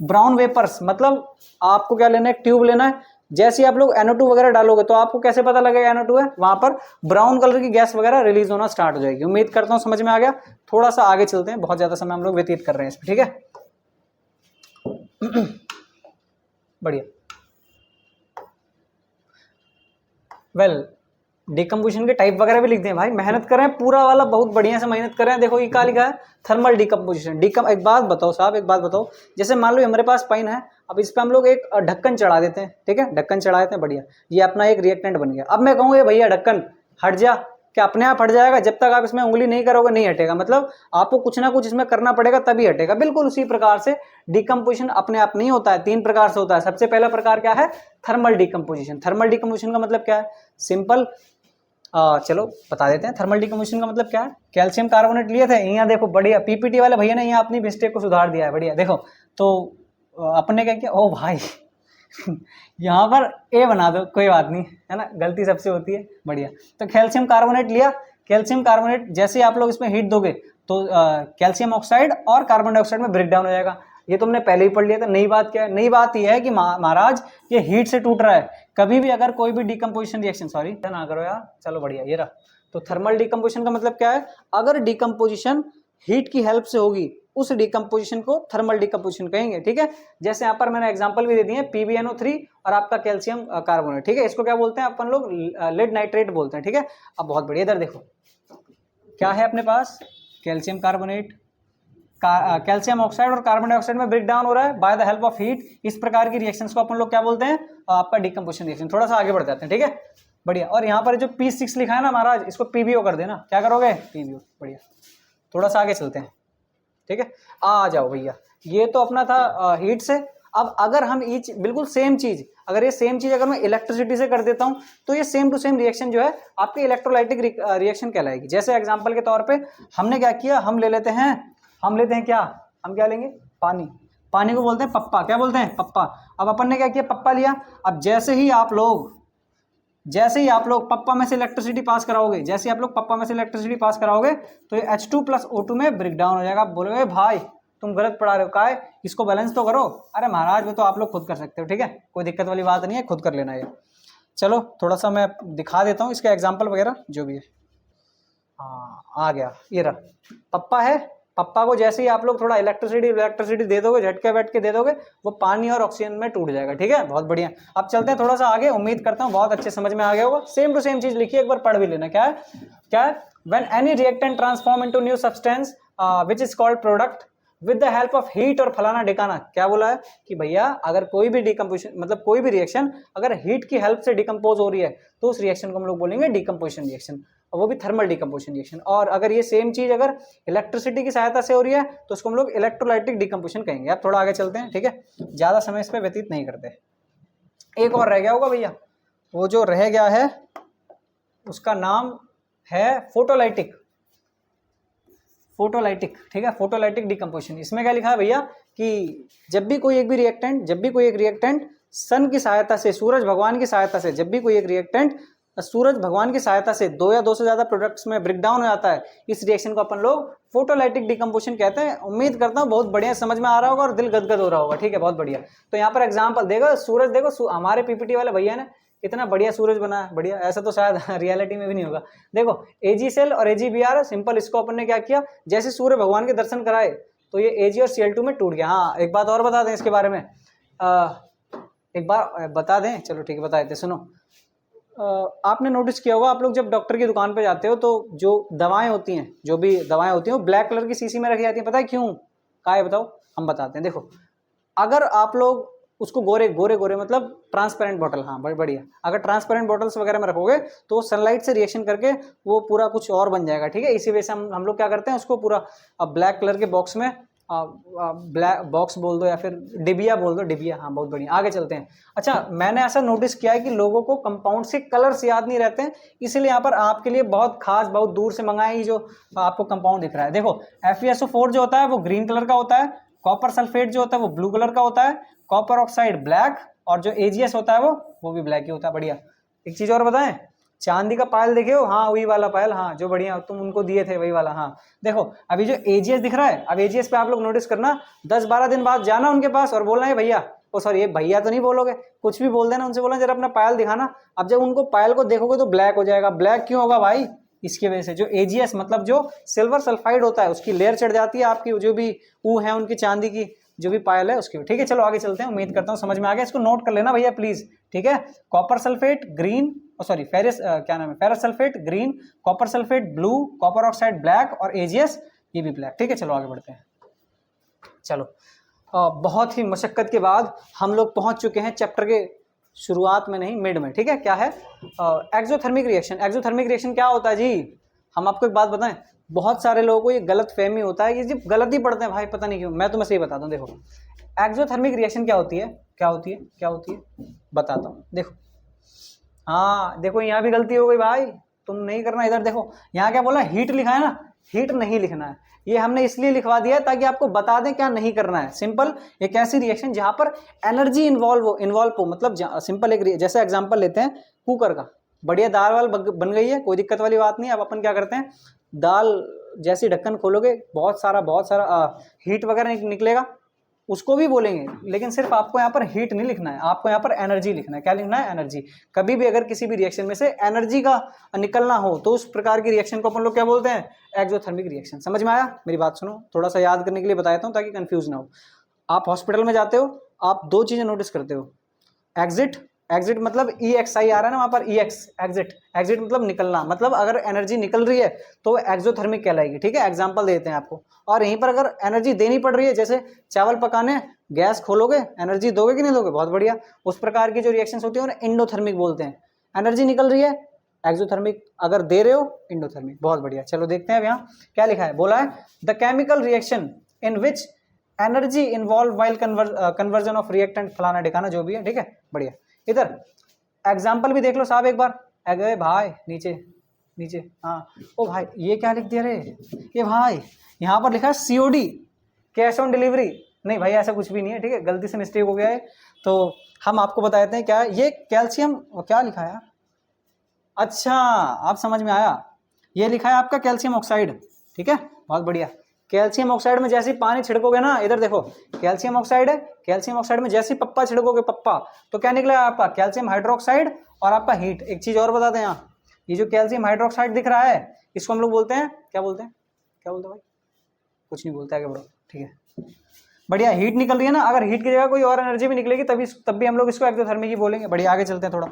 brown vapours, मतलब आपको क्या लेना है, ट्यूब लेना है, जैसे ही आप लोग NO2 वगैरह डालोगे तो आपको कैसे पता लगेगा NO2 है, वहां पर ब्राउन कलर की गैस वगैरह रिलीज होना स्टार्ट हो जाएगी। उम्मीद करता हूं समझ में आ गया। थोड़ा सा आगे चलते हैं, बहुत ज्यादा समय हम लोग व्यतीत कर रहे हैं इस पर, ठीक है बढ़िया। वेल डिकम्पोजिशन के टाइप वगैरह भी लिख दें भाई, मेहनत करें पूरा वाला, बहुत बढ़िया से मेहनत करें। देखो ये क्या लिखा है, थर्मल डिकम्पोजिशन। एक बात बताओ साहब, एक बात बताओ, जैसे मान लो हमारे पास पाइन है, अब इस पे हम लोग एक ढक्कन चढ़ा देते हैं, ठीक है, ढक्कन चढ़ा देते हैं, बढ़िया, ये अपना एक रिएक्टेंट बन गया। अब मैं कहूँ ये भैया ढक्कन हट जा, क्या अपने आप हट जाएगा? जब तक आप इसमें उंगली नहीं करोगे नहीं हटेगा, मतलब आपको कुछ ना कुछ इसमें करना पड़ेगा तभी हटेगा। बिल्कुल उसी प्रकार से डिकम्पोजिशन अपने आप नहीं होता है, तीन प्रकार से होता है। सबसे पहला प्रकार क्या है, थर्मल डिकम्पोजिशन। थर्मल डिकम्पोजिशन का मतलब क्या है, सिंपल, चलो बता देते हैं। थर्मल डिकम्पोजिशन का मतलब क्या है, कैल्शियम कार्बोनेट लिए थे, यहाँ देखो बढ़िया, पीपीटी वाले भैया ने यहाँ अपनी मिस्टेक को सुधार दिया है, बढ़िया। देखो तो अपने क्या किया, ओ भाई यहाँ पर ए बना दो, कोई बात नहीं, है ना, गलती सबसे होती है, बढ़िया। तो कैल्शियम कार्बोनेट लिया, कैल्शियम कार्बोनेट जैसे ही आप लोग इसमें हीट दोगे तो कैल्शियम ऑक्साइड और कार्बन डाइऑक्साइड में ब्रेक डाउन हो जाएगा। ये तुमने पहले ही पढ़ लिया था। नई बात क्या है? नई बात ये है कि महाराज ये हीट से टूट रहा है। कभी भी अगर कोई भी डिकम्पोजिशन रिएक्शन, सॉरी ना करो यार, चलो बढ़िया, ये रहा। तो थर्मल डिकम्पोजिशन का मतलब क्या है? अगर डिकम्पोजिशन हीट की हेल्प से होगी उस डिकम्पोजिशन को थर्मल डिकम्पोजिशन कहेंगे, ठीक है। जैसे यहाँ पर मैंने एग्जांपल भी दे दिए, PbNO3 और आपका कैल्शियम कार्बोनेट, ठीक है। इसको क्या बोलते हैं अपन लोग? लेड नाइट्रेट बोलते हैं, ठीक है। अब बहुत बढ़िया, इधर देखो क्या है अपने पास, कैल्शियम कार्बोनेट, कैल्शियम ऑक्साइड और कार्बन डाइऑक्साइड में ब्रेक डाउन हो रहा है bye the help of heat. इस प्रकार की रिएक्शंस को अपन लोग क्या बोलते हैं? आपका डिकम्पोजिशन रिएक्शन। थोड़ा सा आगे बढ़ जाते हैं, ठीक है, बढ़िया। और यहाँ पर जो P6 लिखा है ना महाराज, इसको PbO कर देना। क्या करोगे? PbO, बढ़िया। थोड़ा सा आगे चलते हैं, ठीक है। आ जाओ भैया, ये तो अपना था हीट से। अब अगर हम बिल्कुल सेम चीज, अगर ये सेम चीज अगर मैं इलेक्ट्रिसिटी से कर देता हूं तो ये सेम टू सेम रिएक्शन जो है आपके इलेक्ट्रोलाइटिक रिएक्शन कहलाएगी। जैसे एग्जांपल के तौर पे हमने क्या किया, हम लेते हैं क्या, हम क्या लेंगे? पानी। पानी को बोलते हैं पप्पा। क्या बोलते हैं? पप्पा। अब अपन ने क्या किया? पप्पा लिया। अब जैसे ही आप लोग पप्पा में से इलेक्ट्रिसिटी पास कराओगे, तो ये H2+O2 में ब्रेक डाउन हो जाएगा। बोलोगे भाई तुम गलत पढ़ा रहे हो, का है इसको बैलेंस तो करो। अरे महाराज वो तो आप लोग खुद कर सकते हो, ठीक है, कोई दिक्कत वाली बात नहीं है, खुद कर लेना है। चलो थोड़ा सा मैं दिखा देता हूँ इसका एग्जाम्पल वगैरह जो भी है। हाँ आ गया, ये रहा पप्पा है। पप्पा को जैसे ही आप लोग थोड़ा इलेक्ट्रिसिटी दे दोगे, झटके बैठ के दे दोगे, वो पानी और ऑक्सीजन में टूट जाएगा, ठीक है, बहुत बढ़िया। अब चलते हैं थोड़ा सा आगे, उम्मीद करता हूँ बहुत अच्छे समझ में आ गया होगा। सेम टू सेम चीज लिखिए, एक बार पढ़ भी लेना। क्या है? When any reactant transform into new substance which is called product with the help of heat और फलाना डिकाना। क्या बोला है कि भैया अगर कोई भी डिकम्पोजिशन, मतलब कोई भी रिएक्शन अगर हीट की हेल्प से डिकम्पोज हो रही है तो उस रिएक्शन को हम लोग बोलेंगे डिकम्पोजिशन रिएक्शन, और वो भी थर्मल डिकम्पोजिशन रिएक्शन। और अगर ये सेम चीज अगर इलेक्ट्रिसिटी की सहायता से हो रही है तो उसको हम लोग इलेक्ट्रोलाइटिक डिकम्पोजिशन कहेंगे। अब थोड़ा आगे चलते हैं, ठीक है, ज्यादा समय इस पर व्यतीत नहीं करते। एक और रह गया होगा भैया, वो जो रह गया है उसका नाम है फोटोलाइटिक, ठीक है, फोटोलाइटिक डिकम्पोजिशन। इसमें क्या लिखा है भैया कि जब भी कोई एक रिएक्टेंट सन की सहायता से, सूरज भगवान की सहायता से, जब भी कोई एक रिएक्टेंट सूरज भगवान की सहायता से 2 या 2 से ज्यादा प्रोडक्ट्स में ब्रेक डाउन हो जाता है, इस रिएक्शन को अपन लोग फोटोलाइटिक डिकम्पोजिशन कहते हैं। उम्मीद करता हूँ बहुत बढ़िया समझ में आ रहा होगा और दिल गदगद हो रहा होगा, ठीक है, बहुत बढ़िया। तो यहाँ पर एग्जाम्पल देखो, सूरज देखो, हमारे PPT वाले भैया ने इतना बढ़िया सूरज बनाया, बढ़िया, ऐसा तो शायद रियलिटी में भी नहीं होगा। देखो Ag सेल और AgBr सिंपल, इसको अपन ने क्या किया, जैसे सूर्य भगवान के दर्शन कराए तो ये Ag और Cl2 में टूट गया। हाँ एक बात और बता दें इसके बारे में, एक बार बता दें, चलो ठीक है बता देते। सुनो, आपने नोटिस किया होगा, आप लोग जब डॉक्टर की दुकान पे जाते हो तो जो दवाएं होती हैं, वो ब्लैक कलर की शीशी में रखी जाती है। पता है क्यों? क्या है बताओ, हम बताते हैं। देखो अगर आप लोग उसको गोरे मतलब ट्रांसपेरेंट बॉटल, हाँ बढ़िया, अगर ट्रांसपेरेंट बॉटल्स वगैरह में रखोगे तो सनलाइट से रिएक्शन करके वो पूरा कुछ और बन जाएगा, ठीक है। इसी वजह से हम लोग क्या करते हैं, उसको पूरा ब्लैक कलर के बॉक्स में, ब्लैक बॉक्स बोल दो या फिर डिबिया बोल दो, डिबिया, हाँ बहुत बढ़िया। आगे चलते हैं। अच्छा, मैंने ऐसा नोटिस किया है कि लोगों को कंपाउंड्स के कलर्स याद नहीं रहते हैं, इसलिए यहाँ पर आपके लिए बहुत खास, बहुत दूर से मंगाए जो आपको कंपाउंड दिख रहा है। देखो FeSO4 जो होता है वो ग्रीन कलर का होता है, कॉपर सल्फेट जो होता है वो ब्लू कलर का होता है, कॉपर ऑक्साइड ब्लैक, और जो AgS होता है वो भी ब्लैक ही होता है। बढ़िया। एक चीज और बताएं, चांदी का पायल देखे हो? हाँ वही वाला पायल, हाँ जो बढ़िया तुम उनको दिए थे वही वाला। हाँ देखो अभी जो AgS दिख रहा है, अब AgS पे आप लोग नोटिस करना, 10-12 दिन बाद जाना उनके पास और बोलना है भैया, ओ सॉरी ये भैया तो नहीं बोलोगे, कुछ भी बोल देना, उनसे बोलना जरा अपना पायल दिखाना। अब जब उनको पायल को देखोगे तो ब्लैक हो जाएगा। ब्लैक क्यों होगा भाई? इसकी वजह से जो AgS मतलब जो सिल्वर सल्फाइड होता है उसकी लेयर चढ़ जाती है आपकी, जो भी ऊ है उनकी चांदी की जो भी पायल है उसकी। ठीक है चलो आगे चलते हैं, उम्मीद करता हूँ समझ में आ गया। इसको नोट कर लेना भैया प्लीज, ठीक है। Copper sulphate green, sorry ferrous, क्या नाम है, ferrous sulphate green, copper sulphate blue, copper oxide black और AgS ये भी ब्लैक। ठीक है चलो आगे बढ़ते हैं। चलो बहुत ही मशक्कत के बाद हम लोग पहुंच चुके हैं चैप्टर के शुरुआत में नहीं मिड में, ठीक है। क्या है एक्सोथर्मिक रिएक्शन। एक्सोथर्मिक रिएक्शन क्या होता है जी? हम आपको एक बात बताएं, बहुत सारे लोगों को ये गलत फहमी होता है, ये जब गलत ही पढ़ते हैं भाई, पता नहीं क्यों। मैं तुम्हें सही बताता हूँ, देखो एक्सोथर्मिक रिएक्शन क्या होती है, क्या होती है, क्या होती है बताता हूँ। देखो हाँ देखो यहाँ भी गलती हो गई भाई, तुम नहीं करना। इधर देखो यहाँ क्या बोला, हीट लिखा है ना, हीट नहीं लिखना है। ये हमने इसलिए लिखवा दिया है ताकि आपको बता दें क्या नहीं करना है। सिंपल एक ऐसी रिएक्शन जहां पर एनर्जी इन्वॉल्व हो, मतलब सिंपल एक जैसे एग्जांपल लेते हैं कुकर का, बढ़िया दाल वाल बन गई है, कोई दिक्कत वाली बात नहीं। अब अपन क्या करते हैं, दाल जैसी ढक्कन खोलोगे बहुत सारा हीट वगैरह निकलेगा, उसको भी बोलेंगे, लेकिन सिर्फ आपको यहाँ पर हीट नहीं लिखना है, आपको यहाँ पर एनर्जी लिखना है। क्या लिखना है? एनर्जी। कभी भी अगर किसी भी रिएक्शन में से एनर्जी का निकलना हो तो उस प्रकार की रिएक्शन को अपन लोग क्या बोलते हैं? Exothermic reaction. समझ में आया? मेरी बात सुनो, थोड़ा सा याद करने के लिए बताता हूँ ताकि कंफ्यूज ना हो। आप हॉस्पिटल में जाते हो, आप दो चीजें नोटिस करते हो, एग्जिट, एग्जिट मतलब EXI आ रहा है ना वहां पर, EX एग्जिट, एग्जिट मतलब निकलना, मतलब अगर एनर्जी निकल रही है तो एक्सोथर्मिक कहलाएगी। ठीक है, एग्जांपल देते हैं आपको। और यहीं पर अगर एनर्जी देनी पड़ रही है, जैसे चावल पकाने गैस खोलोगे, एनर्जी दोगे कि नहीं दोगे? बहुत बढ़िया। उस प्रकार की जो रिएक्शंस होती है उन्हें इंडोथर्मिक बोलते हैं। एनर्जी निकल रही है एक्सोथर्मिक, अगर दे रहे हो इंडोथर्मिक। बहुत बढ़िया। चलो देखते हैं अब यहाँ क्या लिखा है। बोला है the chemical reaction in which energy involve while conversion of reactant फलाना ढिकाना, जो भी है। ठीक है, बढ़िया। इधर एग्जाम्पल भी देख लो साहब एक बार। अरे भाई नीचे नीचे, हाँ ओ भाई ये क्या लिख दिया रे, ये भाई यहाँ पर लिखा है COD, कैश ऑन डिलीवरी। नहीं भाई ऐसा कुछ भी नहीं है, ठीक है, गलती से मिस्टेक हो गया है, तो हम आपको बताते हैं क्या है ये कैल्शियम। क्या लिखा है? अच्छा आप समझ में आया, ये लिखा है आपका कैल्शियम ऑक्साइड। ठीक है, बहुत बढ़िया। कैल्शियम ऑक्साइड में जैसे पानी छिड़कोगे ना, इधर देखो कैल्शियम ऑक्साइड है, कैल्शियम ऑक्साइड में जैसे पप्पा छिड़कोगे पप्पा, तो क्या निकलेगा आपका? कैल्शियम हाइड्रोक्साइड और आपका हीट। एक चीज और बताते हैं यहाँ, ये जो कैल्शियम हाइड्रोक्साइड दिख रहा है इसको हम लोग बोलते हैं, क्या बोलते हैं? क्या बोलते हैं भाई? कुछ नहीं बोलते, आगे बढ़ो। ठीक है, बढ़िया। हीट निकल रही है ना, अगर हीट की जगह कोई और एनर्जी भी निकलेगी तब भी हम लोग इसको एक्सोथर्मिक ही बोलेंगे। बढ़िया, आगे चलते हैं थोड़ा।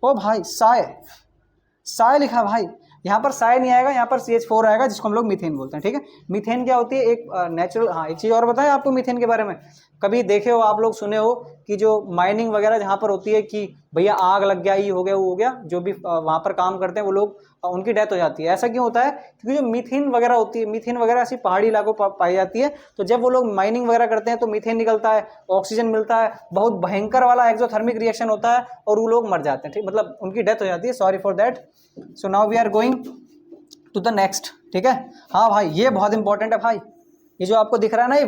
ओ भाई साय लिखा भाई, यहाँ पर साय नहीं आएगा, यहाँ पर CH4 आएगा, जिसको हम लोग मीथेन बोलते हैं। ठीक है, मीथेन क्या होती है? एक नेचुरल। हाँ एक चीज़ और बताएं आपको मीथेन के बारे में, कभी देखे हो आप लोग, सुने हो कि जो माइनिंग वगैरह जहाँ पर होती है कि भैया आग लग गया, ये हो गया, वो हो गया, जो भी वहाँ पर काम करते हैं वो लोग, उनकी डेथ हो जाती है। ऐसा क्यों होता है? क्योंकि जो मीथेन वगैरह होती है, मीथेन वगैरह ऐसी पहाड़ी इलाकों पर पाई जाती है, तो जब वो लोग माइनिंग वगैरह करते हैं तो मीथेन निकलता है, ऑक्सीजन मिलता है, बहुत भयंकर वाला एक्सोथर्मिक रिएक्शन होता है और वो लोग मर जाते हैं। ठीक, मतलब उनकी डेथ हो जाती है। Sorry for that. So now we are going to the next. ठीक है, हाँ भाई ये बहुत इंपॉर्टेंट है भाई, ये जो आपको दिख रहा है ना, ये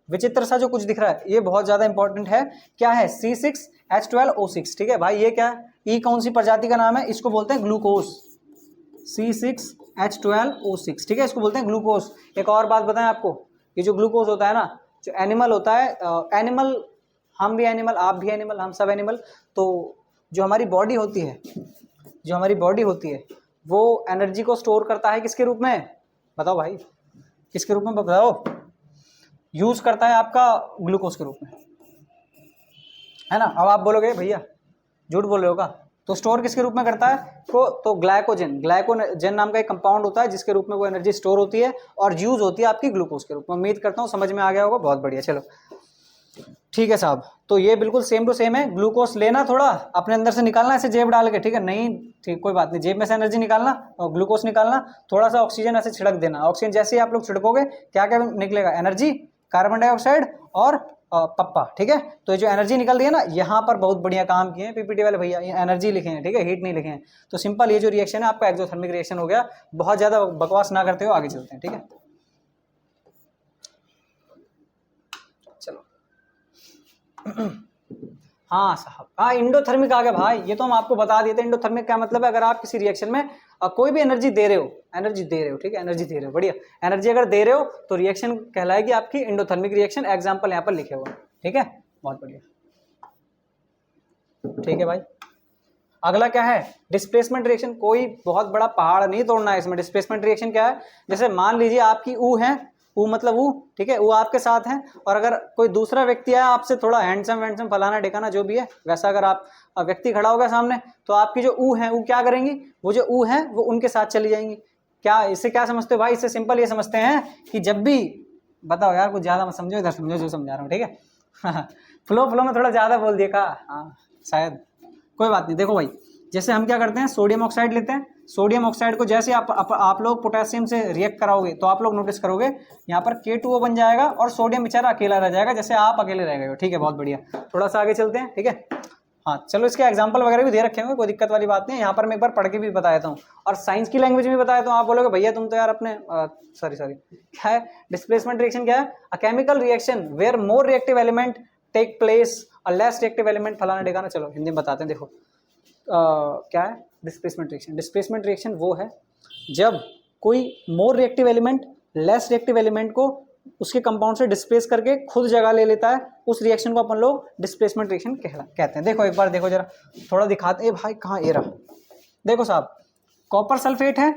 विचित्र सा जो कुछ दिख रहा है, ये बहुत ज्यादा इंपॉर्टेंट है। क्या है? C6H12O6। ठीक है भाई, ये क्या है? ई कौन सी प्रजाति का नाम है? इसको बोलते हैं ग्लूकोज, C6H12O6। ठीक है, इसको बोलते हैं ग्लूकोज। एक और बात बताएं आपको, ये जो ग्लूकोज होता है ना, जो एनिमल होता है, एनिमल, हम भी एनिमल, आप भी एनिमल, हम सब एनिमल, तो जो हमारी बॉडी होती है वो एनर्जी को स्टोर करता है किसके रूप में? बताओ भाई, किसके रूप में बताओ? यूज करता है आपका ग्लूकोज के रूप में, है ना। अब आप बोलोगे भैया झूठ बोल रहे हो का, तो स्टोर किसके रूप में करता है? तो ग्लाइकोजन नाम का एक कंपाउंड होता है जिसके रूप में वो एनर्जी स्टोर होती है और यूज होती है आपकी ग्लूकोज के रूप में। उम्मीद करता हूँ समझ में आ गया होगा। बहुत बढ़िया, चलो ठीक है साहब, तो ये बिल्कुल सेम टू सेम है। ग्लूकोज लेना, थोड़ा अपने अंदर से निकालना ऐसे जेब डाल के, ठीक है, नहीं ठीक कोई बात नहीं, जेब में से एनर्जी निकालना और ग्लूकोज निकालना, थोड़ा सा ऑक्सीजन ऐसे छिड़क देना। ऑक्सीजन जैसे ही आप लोग छिड़कोगे क्या क्या निकलेगा? एनर्जी, कार्बन डाइऑक्साइड और पप्पा। ठीक है, तो ये जो एनर्जी निकल रही है ना, यहाँ पर बहुत बढ़िया काम किए हैं PPT वाले भैया, एनर्जी लिखे हैं, ठीक है, हीट नहीं लिखे हैं। तो सिंपल ये जो रिएक्शन है आपका एक्सोथर्मिक रिएक्शन हो गया। बहुत ज्यादा बकवास ना करते हो, आगे चलते हैं। ठीक है, चलो हाँ साहब, हाँ इंडोथर्मिक आ गया भाई, ये तो हम आपको बता दिए थे। इंडोथर्मिक क्या मतलब है? अगर आप किसी रिएक्शन में कोई भी एनर्जी दे रहे हो, ठीक है, एनर्जी दे रहे हो, बढ़िया, एनर्जी अगर दे रहे हो तो रिएक्शन कहलाएगी आपकी इंडोथर्मिक रिएक्शन। एग्जांपल यहाँ पर लिखे हुए हैं। ठीक है, बहुत बढ़िया, ठीक है भाई। अगला क्या है? Displacement reaction. कोई बहुत बड़ा पहाड़ नहीं तोड़ना है इसमें। डिस्प्लेसमेंट रिएक्शन क्या है? जैसे मान लीजिए आपकी ऊ है, ऊ मतलब ऊ, ठीक है, वो आपके साथ है, और अगर कोई दूसरा व्यक्ति आया आपसे थोड़ा हैंडसम वैंडसम फलाना ढिकाना जो भी है वैसा, अगर आप व्यक्ति खड़ा होगा सामने, तो आपकी जो ऊ है वो क्या करेंगी? वो जो ऊ है वो उनके साथ चली जाएंगी। क्या इससे क्या समझते हो भाई? इससे सिंपल ये समझते हैं कि जब भी, बताओ यार कुछ ज्यादा मत समझो, इधर समझो जो समझा रहा हूँ, ठीक है। फ्लो में थोड़ा ज्यादा बोल दिया का, हाँ शायद, कोई बात नहीं। देखो भाई, जैसे हम क्या करते हैं, सोडियम ऑक्साइड लेते हैं। सोडियम ऑक्साइड को जैसे आप लोग पोटेशियम से रिएक्ट कराओगे तो आप लोग नोटिस करोगे यहाँ पर K2O बन जाएगा और सोडियम बेचारा अकेला रह जाएगा, जैसे आप अकेले रह गए हो। ठीक है, बहुत बढ़िया। थोड़ा सा आगे चलते हैं, ठीक है। हाँ चलो इसके एग्जाम्पल वगैरह भी दे रखे होंगे, कोई दिक्कत वाली बात नहीं है। यहाँ पर मैं एक बार पढ़ के भी बता देता हूँ और साइंस की लैंग्वेज में भी बता देता हूँ। आप बोलोगे भैया तुम तो यार अपने सॉरी क्या है डिस्प्लेसमेंट रिएक्शन, क्या है a chemical reaction where more reactive element take place और लेस रिएक्टिव एलिमेंट फलाना ढिकाना। चलो हिंदी में बताते हैं, देखो क्या है डिस्प्लेसमेंट रिएक्शन। डिस्प्लेसमेंट रिएक्शन वो है जब कोई मोर reactive element less reactive element को उसके कंपाउंड से डिस्प्लेस करके खुद जगह ले लेता है, उस रिएक्शन को अपन लोग डिस्प्लेसमेंट रिएक्शन कहते हैं। देखो एक बार देखो जरा, थोड़ा दिखाते हैं भाई, कहाँ ये रहा, देखो साहब कॉपर सल्फेट है,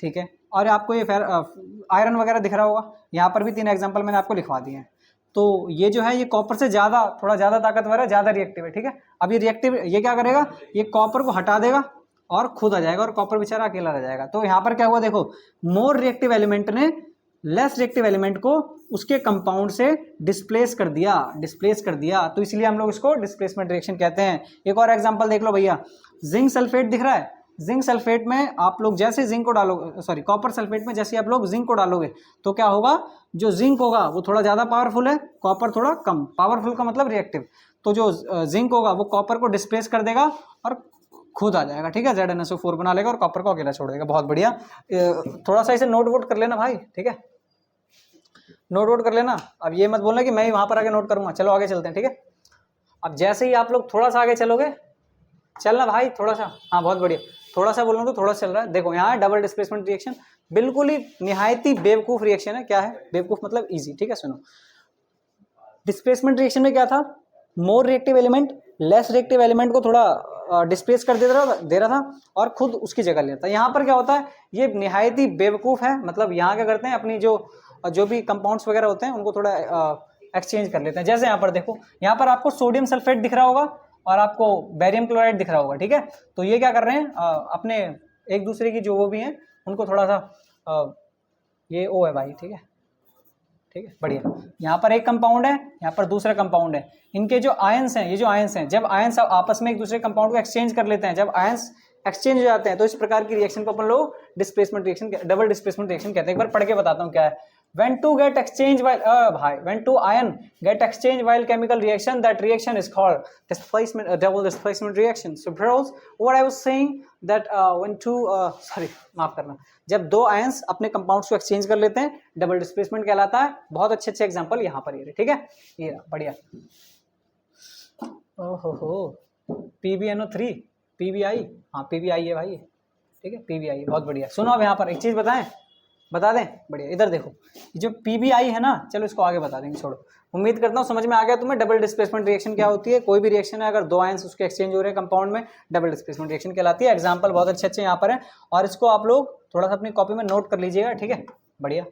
ठीक है, और आपको ये आयरन वगैरह दिख रहा होगा। यहाँ पर भी 3 एग्जाम्पल मैंने आपको लिखवा दिए हैं। तो ये जो है ये कॉपर से ज़्यादा, थोड़ा ज़्यादा ताकतवर है, ज़्यादा रिएक्टिव है, ठीक है। अब ये रिएक्टिव ये क्या करेगा, ये कॉपर को हटा देगा और खुद आ जाएगा और कॉपर बेचारा अकेला रह जाएगा। तो यहाँ पर क्या हुआ, देखो मोर रिएक्टिव एलिमेंट ने लेस रिएक्टिव एलिमेंट को उसके कंपाउंड से डिस्प्लेस कर दिया, तो इसलिए हम लोग इसको डिस्प्लेसमेंट रिएक्शन कहते हैं। एक और एग्जांपल देख लो भैया, जिंक सल्फेट दिख रहा है, जिंक सल्फेट में आप लोग जैसे जिंक को डालोगे, सॉरी कॉपर सल्फेट में जैसे आप लोग जिंक को डालोगे तो क्या होगा, जो जिंक होगा वो थोड़ा ज़्यादा पावरफुल है, कॉपर थोड़ा कम पावरफुल का मतलब रिएक्टिव। तो जो जिंक होगा वो कॉपर को डिस्प्लेस कर देगा और खुद आ जाएगा, ठीक है, ZnSO4 बना लेगा और कॉपर को अकेला छोड़ देगा। बहुत बढ़िया, थोड़ा सा इसे नोट वोट कर लेना भाई, ठीक है, नोट वोट कर लेना। अब ये मत बोलना कि मैं वहां पर आगे नोट करूंगा। चलो आगे चलते हैं, ठीक है। अब जैसे ही आप लोग थोड़ा सा आगे चलोगे, चलना भाई थोड़ा सा, हाँ बहुत बढ़िया, थोड़ा सा बोलूँ तो थोड़ा सा चल रहा है। देखो यहाँ डबल डिस्प्लेसमेंट रिएक्शन, बिल्कुल ही निहायत ही बेवकूफ रिएक्शन है। क्या है बेवकूफ मतलब इजी, ठीक है। सुनो, डिस्प्लेसमेंट रिएक्शन में क्या था, मोर reactive element less reactive element को थोड़ा डिस्प्लेस कर दे रहा था और खुद उसकी जगह लेता है। यहाँ पर क्या होता है, ये निहायत ही बेवकूफ है। मतलब यहाँ क्या करते हैं, अपनी जो भी कंपाउंड्स वगैरह होते हैं उनको थोड़ा एक्सचेंज कर लेते हैं। जैसे यहाँ पर देखो, यहाँ पर आपको सोडियम सल्फेट दिख रहा होगा और आपको बेरियम क्लोराइड दिख रहा होगा, ठीक है। तो ये क्या कर रहे हैं, अपने एक दूसरे की जो वो भी हैं उनको थोड़ा सा ये ओ है भाई, ठीक है, ठीक है, बढ़िया। यहाँ पर एक कंपाउंड है, यहाँ पर दूसरा कंपाउंड है। इनके जो आयंस हैं, ये जो आयंस हैं, जब आयंस आपस में एक दूसरे कंपाउंड को एक्सचेंज कर लेते हैं, जब आयंस एक्सचेंज हो जाते हैं, तो इस प्रकार की रिएक्शन को अपन लोग displacement reaction, double displacement reaction कहते हैं। एक बार पढ़ के बताता हूँ क्या है। When two get exchange while when two ion get exchange while chemical reaction, that reaction is called displacement, double displacement reaction. So bros, what I was saying that when two माफ करना, जब दो आयंस अपने कंपाउंड्स को एक्सचेंज कर लेते हैं, डबल डिस्प्लेसमेंट कहलाता है। बहुत अच्छे अच्छे एग्जांपल यहाँ पर ये, ठीक है, ये बढ़िया। ओहो PbNO3 PbI, हाँ PbI है भाई, ठीक है, PbI है, बहुत बढ़िया। सुनो अब यहाँ पर एक चीज बताएं, बता दें, बढ़िया, इधर देखो, जो PbI है ना, चलो इसको आगे बता देंगे, छोड़ो। उम्मीद करता हूँ समझ में आ गया तुम्हें डबल डिस्प्लेसमेंट रिएक्शन क्या होती है। कोई भी रिएक्शन है, अगर दो आयंस उसके एक्सचेंज हो रहे हैं कंपाउंड में, डबल डिस्प्लेसमेंट रिएक्शन कहलाती है। एग्जांपल बहुत अच्छे अच्छे यहाँ पर हैं और इसको आप लोग थोड़ा सा अपनी कॉपी में नोट कर लीजिएगा, ठीक है, बढ़िया।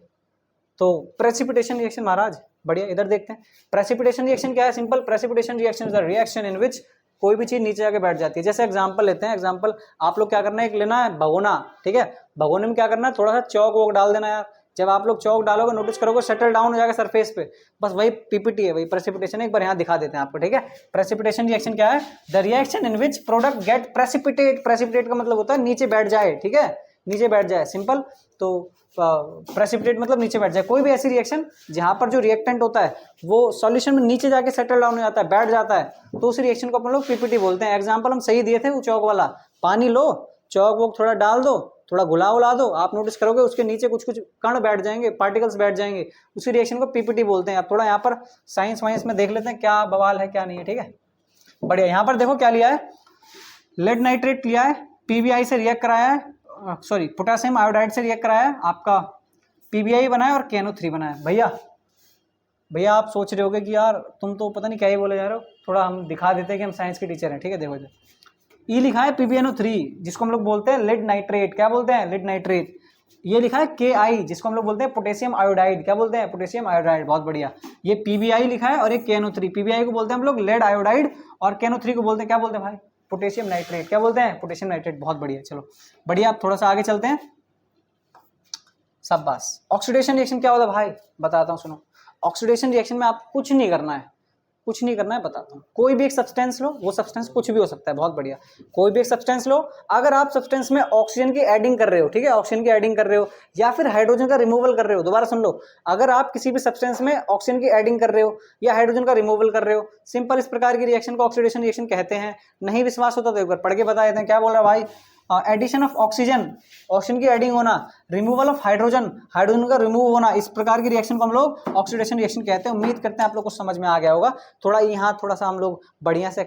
तो प्रेसिपिटेशन रिएक्शन महाराज, बढ़िया, इधर देखते हैं। प्रेसिपिटेशन रिएक्शन क्या है, simple, precipitation reaction is the reaction in which कोई भी चीज नीचे जाके बैठ जाती है। जैसे एग्जांपल लेते हैं, एग्जांपल आप लोग क्या करना है, एक लेना है भगोना, ठीक है, भगोने में क्या करना है, थोड़ा सा चौक वोक डाल देना यार। जब आप लोग चौक डालोगे, नोटिस करोगे सेटल डाउन हो जाएगा सरफेस पे, बस वही पीपीटी है, वही प्रेसिपिटेशन है। एक बार यहाँ दिखा देते हैं आपको, ठीक है। प्रेसिपिटेशन रिएक्शन क्या है, the reaction in which product get precipitate. Precipitate का मतलब होता है नीचे बैठ जाए, ठीक है, नीचे बैठ जाए, सिंपल। तो प्रेसिपिटेट मतलब नीचे बैठ जाए। कोई भी ऐसी रिएक्शन जहां पर जो रिएक्टेंट होता है वो सॉल्यूशन में नीचे जाके सेटल डाउन हो जाता है, बैठ जाता है, तो उस रिएक्शन को अपन लोग पीपीटी बोलते हैं। एग्जांपल हम सही दिए थे वो चौक वाला, पानी लो, चौक वोक थोड़ा डाल दो, थोड़ा घुला उला दो, आप नोटिस करोगे उसके नीचे कुछ कुछ कण बैठ जाएंगे, पार्टिकल्स बैठ जाएंगे, उसी रिएक्शन को पीपीटी बोलते हैं। आप थोड़ा यहाँ पर साइंस वाइंस में देख लेते हैं क्या बवाल है क्या नहीं है, ठीक है, बढ़िया। यहाँ पर देखो क्या लिया है, लेड नाइट्रेट लिया है, PbI से रिएक्ट कराया है, सॉरी पोटेशियम आयोडाइड से रिएक्ट कराया है, आपका PbI बनाया और KNO3 बनाया। भैया आप सोच रहे होगे कि यार तुम तो पता नहीं क्या ही बोले जा रहे हो, थोड़ा हम दिखा देते हैं कि हम साइंस के टीचर हैं, ठीक है। देखो इधर E लिखा है PbNO3 जिसको हम लोग बोलते हैं लेड नाइट्रेट, क्या बोलते हैं, लेड नाइट्रेट। ये लिखा है KI जिसको हम लोग बोलते हैं पोटेशियम आयोडाइड, क्या बोलते हैं, पोटेशियम आयोडाइड, बहुत बढ़िया। ये PbI लिखा है और ये KNO3, PbI को बोलते हैं हम लोग लेड आयोडाइड और KNO3 को बोलते हैं, क्या बोलते हैं भाई, पोटेशियम नाइट्रेट, क्या बोलते हैं, पोटेशियम नाइट्रेट, बहुत बढ़िया। चलो बढ़िया, आप थोड़ा सा आगे चलते हैं, शाबाश। ऑक्सीडेशन रिएक्शन क्या होता है भाई, बताता हूँ, सुनो। ऑक्सीडेशन रिएक्शन में आप कुछ नहीं करना है, कुछ नहीं करना है, बताता हूँ। कोई भी एक सब्सटेंस लो, वो सब्सटेंस कुछ भी हो सकता है, बहुत बढ़िया। कोई भी एक सब्सटेंस लो, अगर आप सब्सटेंस में ऑक्सीजन की एडिंग कर रहे हो, ठीक है, ऑक्सीजन की एडिंग कर रहे हो या फिर हाइड्रोजन का रिमूवल कर रहे हो, दोबारा सुन लो, अगर आप किसी भी सब्सटेंस में ऑक्सीजन की एडिंग कर रहे हो या हाइड्रोजन का रिमूवल कर रहे हो, सिंपल इस प्रकार की रिएक्शन को ऑक्सीडेशन रिएक्शन कहते हैं। नहीं विश्वास होता तो एक बार पढ़ के बता देते हैं। क्या बोल रहा है भाई? एडिशन ऑफ ऑक्सीजन, ऑक्सीजन की एडिंग होना, रिमूवल ऑफ हाइड्रोजन, हाइड्रोजन का रिमूव होना, इस प्रकार की रिएक्शन को हम लोग ऑक्सीडेशन रिएक्शन कहते हैं। उम्मीद करते हैं आप लोग को समझ में आ गया होगा। थोड़ा यहाँ थोड़ा सा हम लोग बढ़िया से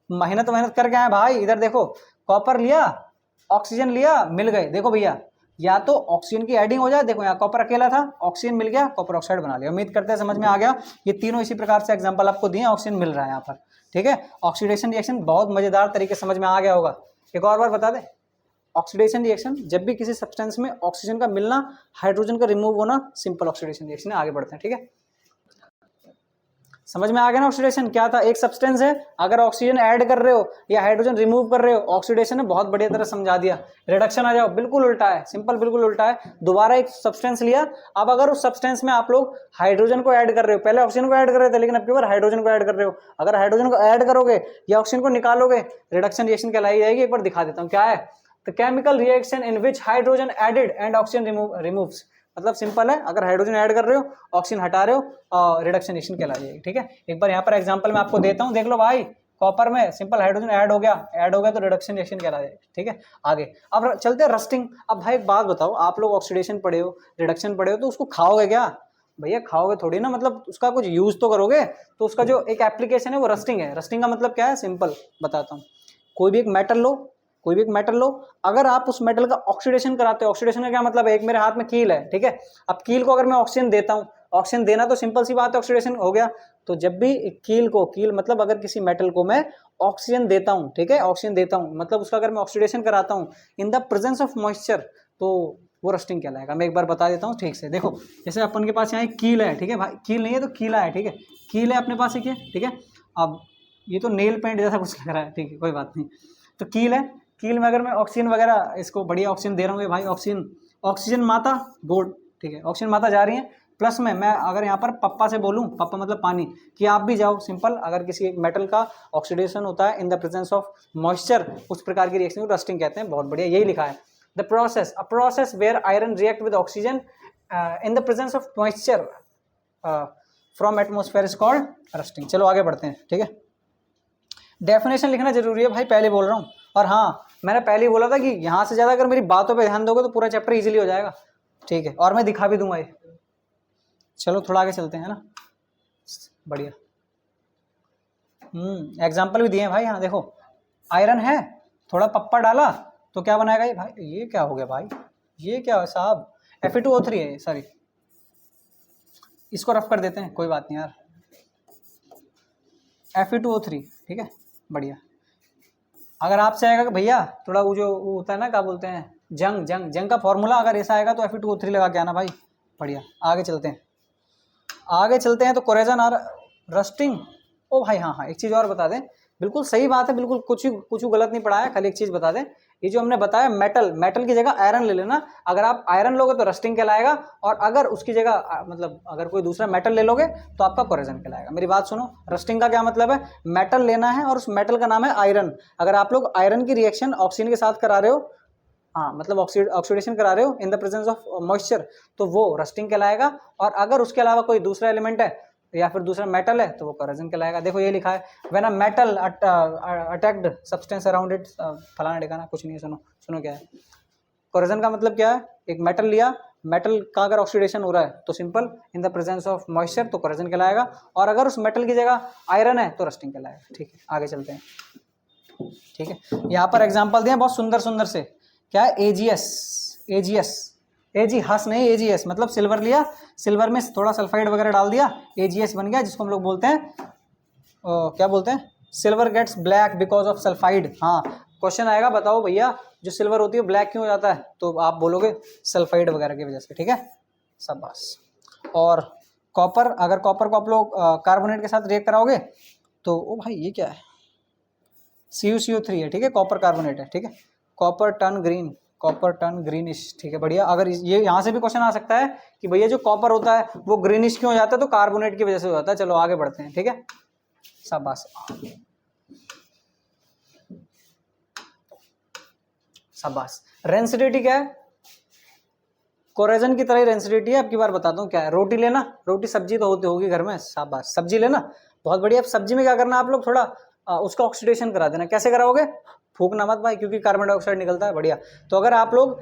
मेहनत करके आए भाई। इधर देखो, कॉपर लिया, ऑक्सीजन लिया, मिल गए। देखो भैया, या तो ऑक्सीजन की एडिंग हो जाए, देखो यहाँ कॉपर अकेला था, ऑक्सीजन मिल गया, कॉपर ऑक्साइड बना लिया। उम्मीद करते हैं समझ में आ गया। ये तीनों इसी प्रकार से एग्जांपल आपको दिए, ऑक्सीजन मिल रहा है यहाँ पर, ठीक है। ऑक्सीडेशन रिएक्शन बहुत मजेदार तरीके से समझ में आ गया होगा। एक और बार बता दे, ऑक्सीडेशन रिएक्शन जब भी किसी सब्सटेंस में ऑक्सीजन का मिलना, हाइड्रोजन का रिमूव होना, सिंपल ऑक्सीडेशन रिएक्शन है। आगे बढ़ते हैं, ठीक है। समझ में आ गया ना? ऑक्सीडेशन क्या था? एक सब्सटेंस है, अगर ऑक्सीजन ऐड कर रहे हो या हाइड्रोजन रिमूव कर रहे हो, ऑक्सीडेशन है। बहुत बढ़िया तरह समझा दिया। रिडक्शन आ जाओ, बिल्कुल उल्टा है, सिंपल बिल्कुल उल्टा है। दोबारा एक सब्सटेंस लिया, अब अगर उस सब्सटेंस में आप लोग हाइड्रोजन को ऐड कर रहे हो, पहले ऑक्सीजन को ऐड कर रहे थे लेकिन अब की बार हाइड्रोजन को ऐड कर रहे हो, अगर हाइड्रोजन को ऐड करोगे या ऑक्सीजन को निकालोगे, रिडक्शन रिएक्शन कहलाई जाएगी। एक बार दिखा देता हूँ क्या है। The chemical reaction in which hydrogen added and oxygen removes, मतलब सिंपल है, अगर हाइड्रोजन ऐड कर रहे हो, ऑक्सीजन हटा रहे हो, और रिडक्शन रिएक्शन कहला जाएगी, ठीक है। एक बार यहाँ पर एग्जांपल मैं आपको देता हूँ, देख लो भाई। कॉपर में सिंपल हाइड्रोजन ऐड हो गया तो रिडक्शन रिएक्शन कहला जाएगी, ठीक है। आगे अब चलते हैं रस्टिंग। अब भाई एक बात बताओ, आप लोग ऑक्सीडेशन पढ़े हो, रिडक्शन पढ़े हो, तो उसको खाओगे क्या? भैया खाओगे थोड़ी ना, मतलब उसका कुछ यूज तो करोगे। तो उसका जो एक एप्लीकेशन है वो रस्टिंग है। रस्टिंग का मतलब क्या है? सिंपल बताता हूँ। कोई भी एक मेटल लो, कोई भी एक मेटल लो, अगर आप उस मेटल का ऑक्सीडेशन कराते हो, ऑक्सीडेशन का क्या मतलब है? एक मेरे हाथ में कील है, ठीक है। अब कील को अगर मैं ऑक्सीजन देता हूँ, ऑक्सीजन देना तो सिंपल सी बात है, ऑक्सीडेशन हो गया। तो जब भी कील मतलब अगर किसी मेटल को मैं ऑक्सीजन देता हूँ, ठीक है, ऑक्सीजन देता हूँ, मतलब उसका अगर मैं ऑक्सीडेशन कराता हूँ इन द प्रेजेंस ऑफ मॉइस्चर, तो वो रस्टिंग कहलाएगा। मैं एक बार बता देता हूँ ठीक से। देखो, जैसे अपन के पास यहाँ एक कील है, ठीक है भाई, कील नहीं है तो कीला है, ठीक है, कील है अपने पास, एक है, ठीक है। अब ये तो नेल पेंट जैसा कुछ लग रहा है, ठीक है, कोई बात नहीं। तो कील है, कील में अगर मैं ऑक्सीजन वगैरह इसको बढ़िया ऑक्सीजन दे रहा हूँ भाई, ऑक्सीजन माता गुड, ठीक है, ऑक्सीजन माता जा रही है। प्लस में मैं अगर यहाँ पर पप्पा से बोलूँ, पप्पा मतलब पानी, कि आप भी जाओ, सिंपल, अगर किसी एक मेटल का ऑक्सीडेशन होता है इन द प्रेजेंस ऑफ मॉइस्चर, उस प्रकार की रिएक्शन को रस्टिंग कहते हैं। बहुत बढ़िया, यही लिखा है। The process, a process where iron react with oxygen in the presence of moisture from atmosphere is called rusting. चलो आगे बढ़ते हैं, ठीक है। डेफिनेशन लिखना जरूरी है भाई, पहले बोल रहा हूँ। और हाँ, मैंने पहले ही बोला था कि यहाँ से ज़्यादा अगर मेरी बातों पे ध्यान दोगे तो पूरा चैप्टर इजीली हो जाएगा, ठीक है। और मैं दिखा भी दूंगा ये। चलो थोड़ा आगे चलते हैं ना, बढ़िया। एग्जाम्पल भी दिए हैं भाई। यहाँ देखो, आयरन है, थोड़ा पप्पा डाला तो क्या बनाएगा ये भाई? ये क्या हो गया भाई? ये क्या है साहब? Fe2O3 है, सॉरी, इसको रफ कर देते हैं, कोई बात नहीं यार। Fe2O3, ठीक है, बढ़िया। अगर आपसे आएगा कि भैया थोड़ा वो जो वो होता है ना, क्या बोलते हैं, जंग का फॉर्मूला, अगर ऐसा आएगा तो Fe2O3 लगा के आना भाई, बढ़िया। आगे चलते हैं तो कोरेजन और रस्टिंग। ओ भाई हाँ, एक चीज़ और बता दें, बिल्कुल सही बात है, बिल्कुल कुछ गलत नहीं पढ़ाया, खाली एक चीज़ बता दें, ये जो हमने बताया मेटल की जगह आयरन ले लेना। अगर आप आयरन लोगे तो रस्टिंग कहलाएगा, और अगर उसकी जगह मतलब अगर कोई दूसरा मेटल ले लोगे तो आपका कोरेजन कहलाएगा। मेरी बात सुनो, रस्टिंग का क्या मतलब है? मेटल लेना है और उस मेटल का नाम है आयरन। अगर आप लोग आयरन की रिएक्शन ऑक्सीजन के साथ करा रहे हो, हाँ मतलब ऑक्सीडेशन करा रहे हो इन द प्रेजेंस ऑफ मॉइस्चर, तो वो रस्टिंग कहलाएगा। और अगर उसके अलावा कोई दूसरा एलिमेंट है या फिर दूसरा मेटल है तो वो कोरेजन कहलाएगा। देखो ये लिखा है, when a metal attacked substance around it, फलाना ठिकाना, कुछ नहीं है, सुनो क्या है कोरेजन का मतलब। क्या है? एक मेटल लिया, मेटल का अगर ऑक्सीडेशन हो रहा है तो simple in the presence of moisture, तो कोरेजन कहलाएगा। और अगर उस मेटल की जगह आयरन है तो रस्टिंग कहलाएगा, ठीक है। आगे चलते हैं, ठीक है। यहाँ पर एग्जाम्पल दिए बहुत सुंदर से। क्या है? AgS नहीं, AgS मतलब सिल्वर लिया, सिल्वर में थोड़ा सल्फाइड वगैरह डाल दिया, AgS बन गया, जिसको हम लोग बोलते हैं क्या बोलते हैं? Silver gets black because of sulphide. हाँ, क्वेश्चन आएगा, बताओ भैया जो सिल्वर होती है ब्लैक क्यों हो जाता है? तो आप बोलोगे सल्फाइड वगैरह की वजह से, ठीक है, सब बस। और कॉपर, अगर कॉपर को आप लोग कार्बोनेट के साथ रिएक्ट कराओगे तो ओ भाई ये क्या है? CuCO3 है, ठीक है, कॉपर कार्बोनेट है, ठीक है। कॉपर टर्न ग्रीनिश, ठीक है, बढ़िया। अगर ये यहाँ से भी क्वेश्चन आ सकता है कि भैया जो कॉपर होता है वो ग्रीनिश क्यों हो जाता है? तो कार्बोनेट की वजह से हो जाता है। चलो आगे बढ़ते हैं, ठीक है। शाबाश, शाबाश। रेंसिडिटी क्या है? कोरेजन की तरह ही रेंसिडिटी है। अब की बार बताता हूँ क्या है। रोटी लेना, रोटी सब्जी तो होती होगी घर में, शाबाश, सब्जी लेना, बहुत बढ़िया। अब सब्जी में क्या करना आप लोग, थोड़ा उसका ऑक्सीडेशन करा देना। कैसे कराओगे? फूकना मत भाई, क्योंकि कार्बन डाइऑक्साइड निकलता है, बढ़िया। तो अगर आप लोग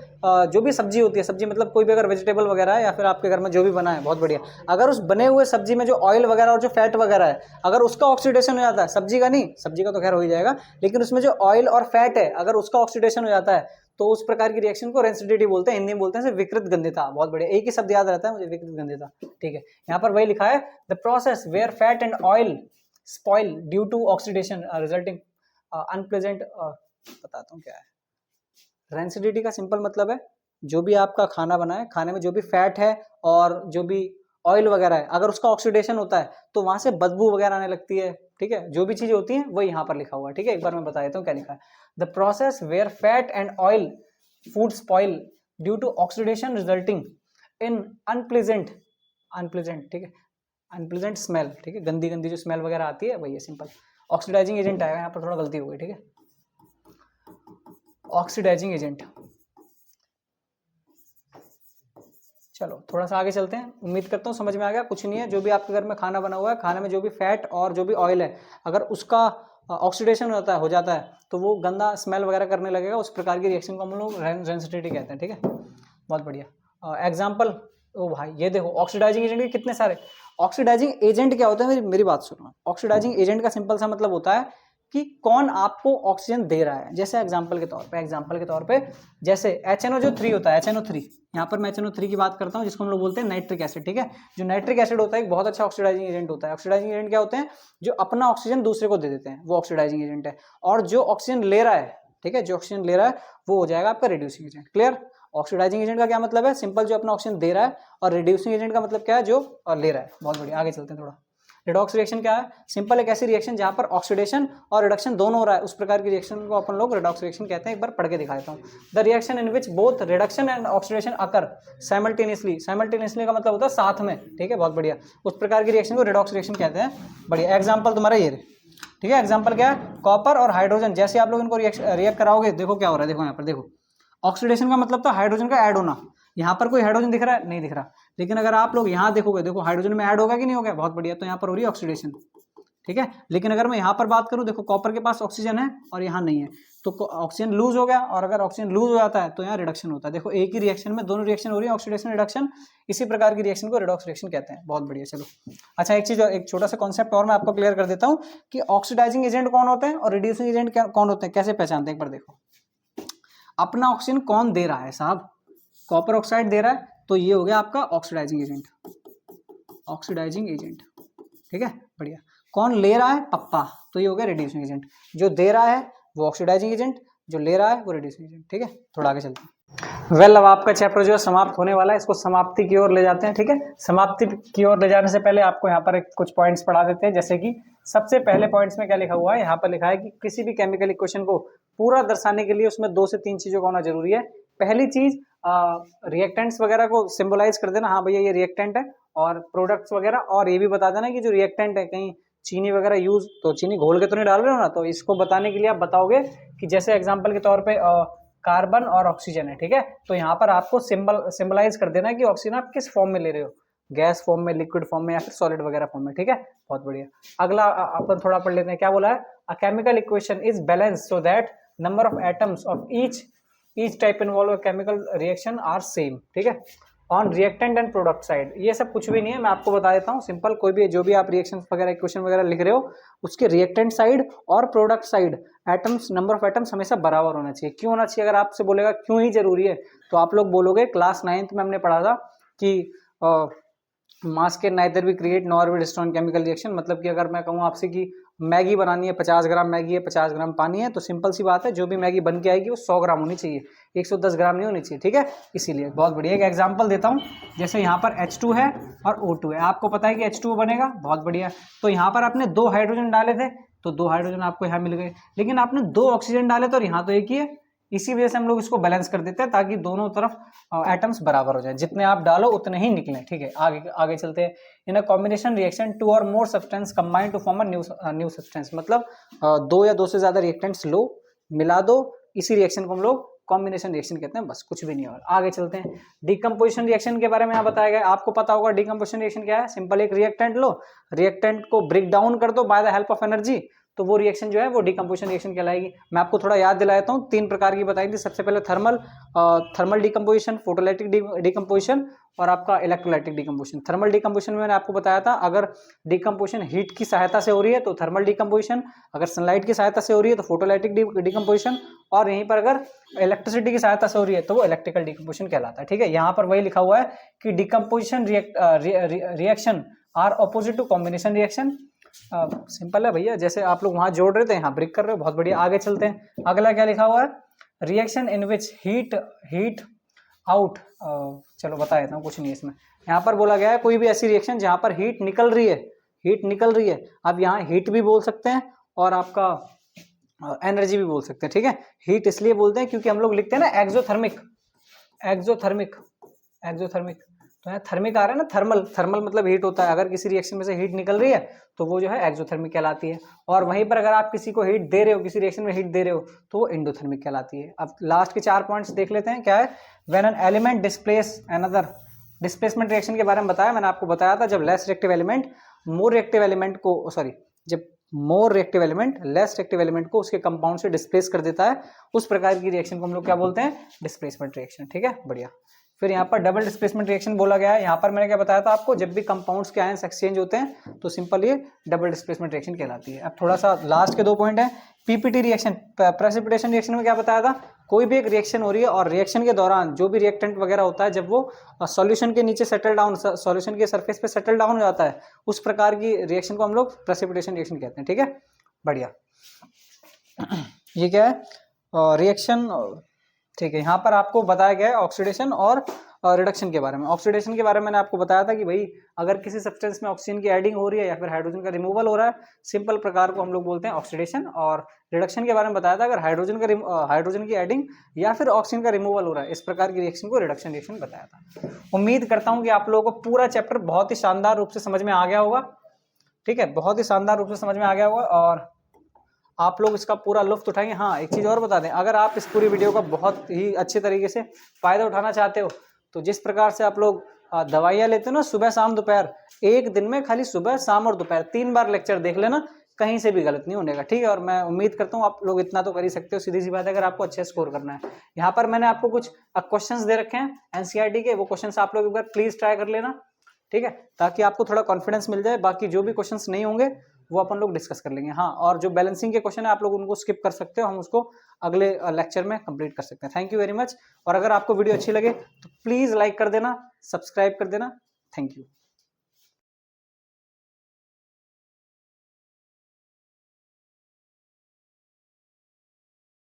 जो भी सब्जी होती है, सब्जी मतलब कोई भी अगर वेजिटेबल वगैरह है या फिर आपके घर में जो भी बना है, बहुत बढ़िया, अगर उस बने हुए सब्जी में जो ऑयल वगैरह और जो फैट वगैरह है, अगर उसका ऑक्सीडेशन हो जाता है, सब्जी का नहीं, सब्जी का तो खैर हो ही जाएगा, लेकिन उसमें जो ऑयल और फैट है अगर उसका ऑक्सीडेशन हो जाता है तो उस प्रकार की रिएक्शन को रेंसिडिटी बोलते हैं। हिंदी में बोलते हैं विकृत गंधिता। बहुत बढ़िया, एक ही शब्द याद रहता है मुझे, विकृत गंधिता, ठीक है। यहाँ पर वही लिखा है, the process where fat and oil spoil due to oxidation resulting unpleasant. बताता हूँ क्या है। रेंसिडिटी का सिंपल मतलब है जो भी आपका खाना बना है, खाने में जो भी फैट है और जो भी ऑयल वगैरह है, अगर उसका ऑक्सीडेशन होता है तो वहां से बदबू वगैरह आने लगती है, ठीक है। जो भी चीजें होती हैं वही यहाँ पर लिखा हुआ है, ठीक है। एक बार मैं बता देता हूँ क्या लिखा है। The process where fat and oil food spoil due to oxidation resulting in unpleasant, ठीक है, अनप्लेजेंट स्मेल, ठीक है, गंदी गंदी जो स्मेल वगैरह आती है वही है, सिंपल। ऑक्सीडाइजिंग एजेंट आएगा, यहाँ पर थोड़ा गलती हो गई, ठीक है। ऑक्सीडाइजिंग एजेंट, चलो थोड़ा सा आगे चलते हैं। उम्मीद करता हूँ समझ में आ गया। कुछ नहीं है, जो भी आपके घर में खाना बना हुआ है, खाने में जो भी फैट और जो भी ऑयल है, अगर उसका ऑक्सीडेशन हो जाता है तो वो गंदा स्मेल वगैरह करने लगेगा। उस प्रकार की रिएक्शन को हम लोग रेंसिडिटी कहते हैं, ठीक है। बहुत बढ़िया। एग्जाम्पल, ओ भाई ये देखो, ऑक्सीडाइजिंग एजेंट के कितने सारे। ऑक्सीडाइजिंग एजेंट क्या होता है, मेरी बात सुनो। ऑक्सीडाइजिंग एजेंट का सिंपल सा मतलब होता है कि कौन आपको ऑक्सीजन दे रहा है। जैसे एग्जांपल के तौर पे जैसे HNO3 होता है, HNO3, यहाँ पर मैं HNO3 की बात करता हूँ, जिसको हम लोग बोलते हैं नाइट्रिक एसिड, ठीक है। जो नाइट्रिक एसिड होता है एक बहुत अच्छा ऑक्सीडाइजिंग एजेंट होता है। ऑक्सीडाइजिंग एजेंट क्या होते हैं? जो अपना ऑक्सीजन दूसरे को दे देते हैं, वो ऑक्सीडाइजिंग एजेंट है। और जो ऑक्सीजन ले रहा है, ठीक है, जो ऑक्सीजन ले रहा है वो हो जाएगा आपका reducing agent. Clear? Oxidising agent का क्या मतलब है? सिंपल, जो अपना ऑक्सीजन दे रहा है। और रिड्यूसिंग एजेंट का मतलब क्या है? जो ले रहा है। बहुत बढ़िया, आगे चलते हैं थोड़ा। रिडॉक्स रिएक्शन क्या है? सिंपल एक ऐसी रिएक्शन जहां पर ऑक्सीडेशन और रिडक्शन दोनों हो रहा है, उस प्रकार की रिएक्शन को अपन लोग रिडॉक्स रिएक्शन कहते हैं। एक बार पढ़ के दिखा देता हूँ। The reaction in which both reduction and oxidation occur simultaneously. Simultaneously का मतलब होता है साथ में, ठीक है। बहुत बढ़िया, उस प्रकार की रिएक्शन को रिडॉक्स रिएक्शन कहते हैं। बढ़िया, एग्जाम्पल तुम्हारा ये, ठीक है। एग्जाम्पल क्या है? कॉपर और हाइड्रोजन। जैसे आप लोग इनको रिएक्ट कराओगे, देखो क्या हो रहा है। देखो यहाँ पर देखो, ऑक्सीडेशन का मतलब तो हाइड्रोजन का ऐड होना। यहाँ पर कोई हाइड्रोजन दिख रहा है? नहीं दिख रहा। लेकिन अगर आप लोग यहाँ देखोगे, देखो हाइड्रोजन में ऐड होगा कि नहीं होगा? बहुत बढ़िया, तो यहाँ पर हो रही है ऑक्सीडेशन, ठीक है। लेकिन अगर मैं यहाँ पर बात करूँ, देखो कॉपर के पास ऑक्सीजन है और यहाँ नहीं है, तो ऑक्सीजन लूज हो गया। और अगर ऑक्सीजन लूज हो जाता है तो यहाँ रिडक्शन होता है। देखो एक ही रिएक्शन में दोनों रिएक्शन हो रही है, ऑक्सीडेशन रिडक्शन। इसी प्रकार की रिएक्शन को रिडॉक्स रिएक्शन कहते हैं। बहुत बढ़िया, चलो। अच्छा, एक चीज, एक छोटा सा कॉन्सेप्ट और मैं आपको क्लियर कर देता हूँ कि ऑक्सीडाइजिंग एजेंट कौन होते हैं और रिड्यूसिंग एजेंट कौन होते हैं, कैसे पहचानते हैं। एक बार देखो, अपना ऑक्सीजन कौन दे रहा है साहब? कॉपर ऑक्साइड दे रहा है, तो ये हो गया आपका ऑक्सीडाइजिंग एजेंट, ऑक्सीडाइजिंग एजेंट, ठीक है। बढ़िया। कौन ले रहा है? पप्पा, तो ये हो गया रिड्यूसिंग एजेंट। जो दे रहा है वो ऑक्सीडाइजिंग एजेंट, जो ले रहा है वो रिड्यूसिंग एजेंट, ठीक है। थोड़ा आगे चलते हैं। वेल, अब आपका चैप्टर जो है समाप्त होने वाला है, इसको समाप्ति की ओर ले जाते हैं, ठीक है। समाप्ति की ओर ले जाने से पहले आपको यहाँ पर कुछ पॉइंट्स पढ़ा देते हैं। जैसे कि सबसे पहले पॉइंट्स में क्या लिखा हुआ है, यहाँ पर लिखा है कि किसी भी केमिकल इक्वेशन को पूरा दर्शाने के लिए उसमें 2 से 3 चीजों का होना जरूरी है। पहली चीज, रिएक्टेंट्स वगैरह को सिंबलाइज कर देना, हाँ भैया ये रिएक्टेंट है, और प्रोडक्ट्स वगैरह। और ये भी बता देना कि जो रिएक्टेंट है, कहीं चीनी वगैरह यूज, तो चीनी घोल के तो नहीं डाल रहे हो ना, तो इसको बताने के लिए आप बताओगे कि जैसे एग्जांपल के तौर पे कार्बन और ऑक्सीजन है, ठीक है। तो यहाँ पर आपको सिंबलाइज कर देना कि ऑक्सीजन आप किस फॉर्म में ले रहे हो, गैस फॉर्म में, लिक्विड फॉर्म में, या फिर सॉलिड वगैरह फॉर्म में, ठीक है। बहुत बढ़िया। अगला अपन थोड़ा पढ़ लेते हैं, क्या बोला है? A chemical equation is balance so that number of atoms of each type involve chemical reaction are same, ठीक है। On reactant and product side, ये सब कुछ भी नहीं है, मैं आपको बता देता हूँ। सिंपल, कोई भी जो भी आप रिएक्शन वगैरह इक्वेशन वगैरह लिख रहे हो, उसके रिएक्टेंट साइड और product side atoms, number of atoms हमेशा बराबर होना चाहिए। क्यों होना चाहिए? अगर आपसे बोलेगा क्यों ही जरूरी है, तो आप लोग बोलोगे क्लास 9th में हमने पढ़ा था कि मास can neither be create nor be destroy chemical reaction. मतलब कि अगर मैं कहूँ आपसे कि मैगी बनानी है, 50 ग्राम मैगी है, 50 ग्राम पानी है, तो सिंपल सी बात है, जो भी मैगी बन के आएगी वो 100 ग्राम होनी चाहिए, 110 ग्राम नहीं होनी चाहिए, ठीक है। इसीलिए बहुत बढ़िया, एक एग्जांपल देता हूँ। जैसे यहाँ पर H2 है और O2 है, आपको पता है कि H2O बनेगा, बहुत बढ़िया। तो यहाँ पर आपने 2 हाइड्रोजन डाले थे, तो 2 हाइड्रोजन आपको यहाँ मिल गए। लेकिन आपने 2 ऑक्सीजन डाले थे और यहाँ तो एक ही है, इसी वजह से हम लोग इसको बैलेंस कर देते हैं ताकि दोनों तरफ एटम्स बराबर हो जाए, जितने आप डालो उतने ही निकले। ठीक है, आगे आगे चलते हैं। In a combination reaction two और more substance combine to form a new substance, मतलब दो या दो से ज्यादा रिएक्टेंट्स लो, मिला दो, इसी रिएक्शन को हम लोग कॉम्बिनेशन रिएक्शन कहते हैं, बस कुछ भी नहीं और। आगे चलते हैं। डिकम्पोजिशन रिएक्शन के बारे में यहाँ बताया गया, आपको पता होगा डिकम्पोजिशन रिएक्शन क्या है। सिंपल एक रिएक्टेंट लो, रिएक्टेंट को ब्रेक डाउन कर दो bye the help of energy, तो वो रिएक्शन जो है वो डिकम्पोजिशन रिएक्शन कहलाएगी। मैं आपको थोड़ा याद दिला देता हूँ, 3 प्रकार की बताई थी। सबसे पहले थर्मल डिकम्पोजिशन, फोटोलाइटिक डिकम्पोजिशन और आपका इलेक्ट्रोलाइटिक डिकम्पोजिशन। थर्मल डिकम्पोजिशन में मैंने आपको बताया था, अगर डिकम्पोजिशन हीट की सहायता से हो रही है तो थर्मल डिकम्पोजिशन, अगर सनलाइट की सहायता से हो रही है तो फोटोलाइटिक डिकम्पोजिशन, और यहीं पर अगर इलेक्ट्रिसिटी की सहायता से हो रही है तो वो इलेक्ट्रिकल डिकम्पोजिशन कहलाता है। ठीक है, यहाँ पर वही लिखा हुआ है कि decomposition reaction are opposite to combination reaction. Simple है भैया, जैसे आप लोग वहां जोड़ रहे थे यहाँ ब्रेक कर रहे हो, बहुत बढ़िया। आगे चलते हैं, अगला क्या लिखा हुआ है, reaction in which heat out, चलो बता देता हूँ, कुछ नहीं इसमें। यहाँ पर बोला गया है कोई भी ऐसी रिएक्शन जहाँ पर हीट निकल रही है, हीट निकल रही है। अब यहाँ हीट भी बोल सकते हैं और आपका एनर्जी भी बोल सकते हैं। ठीक है, हीट इसलिए बोलते हैं क्योंकि हम लोग लिखते हैं ना एक्सोथर्मिक, एक्सोथर्मिक, एक्सोथर्मिक, तो यहाँ थर्मिक आ रहा है ना, थर्मल, थर्मल मतलब हीट होता है। अगर किसी रिएक्शन में से हीट निकल रही है तो वो जो है एक्सोथर्मिक कहलाती है। और वहीं पर अगर आप किसी को हीट दे रहे हो, किसी रिएक्शन में हीट दे रहे हो, तो वो एंडोथर्मिक कहलाती है। अब लास्ट के 4 पॉइंट्स देख लेते हैं, क्या है। When an element displace another, displacement reaction के बारे में बताया मैंने आपको, बताया था जब लेस रिएक्टिव एलिमेंट मोर रिएक्टिव एलिमेंट को, सॉरी, जब मोर reactive element less reactive element को उसके कंपाउंड से डिस्प्लेस कर देता है, उस प्रकार की रिएक्शन को हम लोग क्या बोलते हैं, डिस्प्लेसमेंट रिएक्शन। ठीक है, बढ़िया। फिर यहाँ पर डबल डिस्प्लेसमेंट रिएक्शन बोला गया है। यहाँ पर मैंने क्या बताया था आपको, जब भी कंपाउंड्स के आयंस एक्सचेंज होते हैं तो सिंपल ये डबल डिस्प्लेसमेंट रिएक्शन कहलाती है। अब थोड़ा सा लास्ट के 2 पॉइंट है। पीपीटी रिएक्शन, प्रेसिपिटेशन रिएक्शन में क्या बताया था, कोई भी एक रिएक्शन हो रही है और रिएक्शन के दौरान जो भी रिएक्टेंट वगैरह होता है, जब वो सॉल्यूशन के नीचे सेटल डाउन, सॉल्यूशन के सरफेस पे सेटल डाउन हो जाता है, उस प्रकार की रिएक्शन को हम लोग प्रेसिपिटेशन रिएक्शन कहते हैं। ठीक है, बढ़िया। ये क्या है, रिएक्शन। ठीक है, यहाँ पर आपको बताया गया है ऑक्सीडेशन और रिडक्शन के बारे में। ऑक्सीडेशन के बारे में मैंने आपको बताया था कि भाई अगर किसी सब्सटेंस में ऑक्सीजन की एडिंग हो रही है या फिर हाइड्रोजन का रिमूवल हो रहा है, सिंपल प्रकार को हम लोग बोलते हैं ऑक्सीडेशन। और रिडक्शन के बारे में बताया था अगर हाइड्रोजन की एडिंग या फिर ऑक्सीजन का रिमूवल हो रहा है, इस प्रकार की रिएक्शन को रिडक्शन रिएक्शन बताया था। उम्मीद करता हूँ कि आप लोगों को पूरा चैप्टर बहुत ही शानदार रूप से समझ में आ गया होगा। ठीक है, बहुत ही शानदार रूप से समझ में आ गया होगा और आप लोग इसका पूरा लुत्फ उठाएंगे। हाँ, एक चीज़ और बता दें, अगर आप इस पूरी वीडियो का बहुत ही अच्छे तरीके से फ़ायदा उठाना चाहते हो तो जिस प्रकार से आप लोग दवाइयाँ लेते हो ना, सुबह शाम दोपहर, एक दिन में खाली सुबह शाम और दोपहर 3 बार लेक्चर देख लेना, कहीं से भी गलत नहीं होने का। ठीक है, और मैं उम्मीद करता हूँ आप लोग इतना तो कर ही सकते हो, सीधी सी बात है, अगर आपको अच्छे स्कोर करना है। यहाँ पर मैंने आपको कुछ क्वेश्चंस दे रखे हैं एनसीईआरटी के, वो क्वेश्चंस आप लोग एक बार प्लीज ट्राई कर लेना। ठीक है, ताकि आपको थोड़ा कॉन्फिडेंस मिल जाए। बाकी जो भी क्वेश्चंस नहीं होंगे वो अपन लोग डिस्कस कर लेंगे। हाँ, और जो बैलेंसिंग के क्वेश्चन है आप लोग उनको स्किप कर सकते हो, हम उसको अगले लेक्चर में कंप्लीट कर सकते हैं। Thank you very much. और अगर आपको वीडियो अच्छी लगे तो प्लीज़ लाइक कर देना, सब्सक्राइब कर देना। Thank you.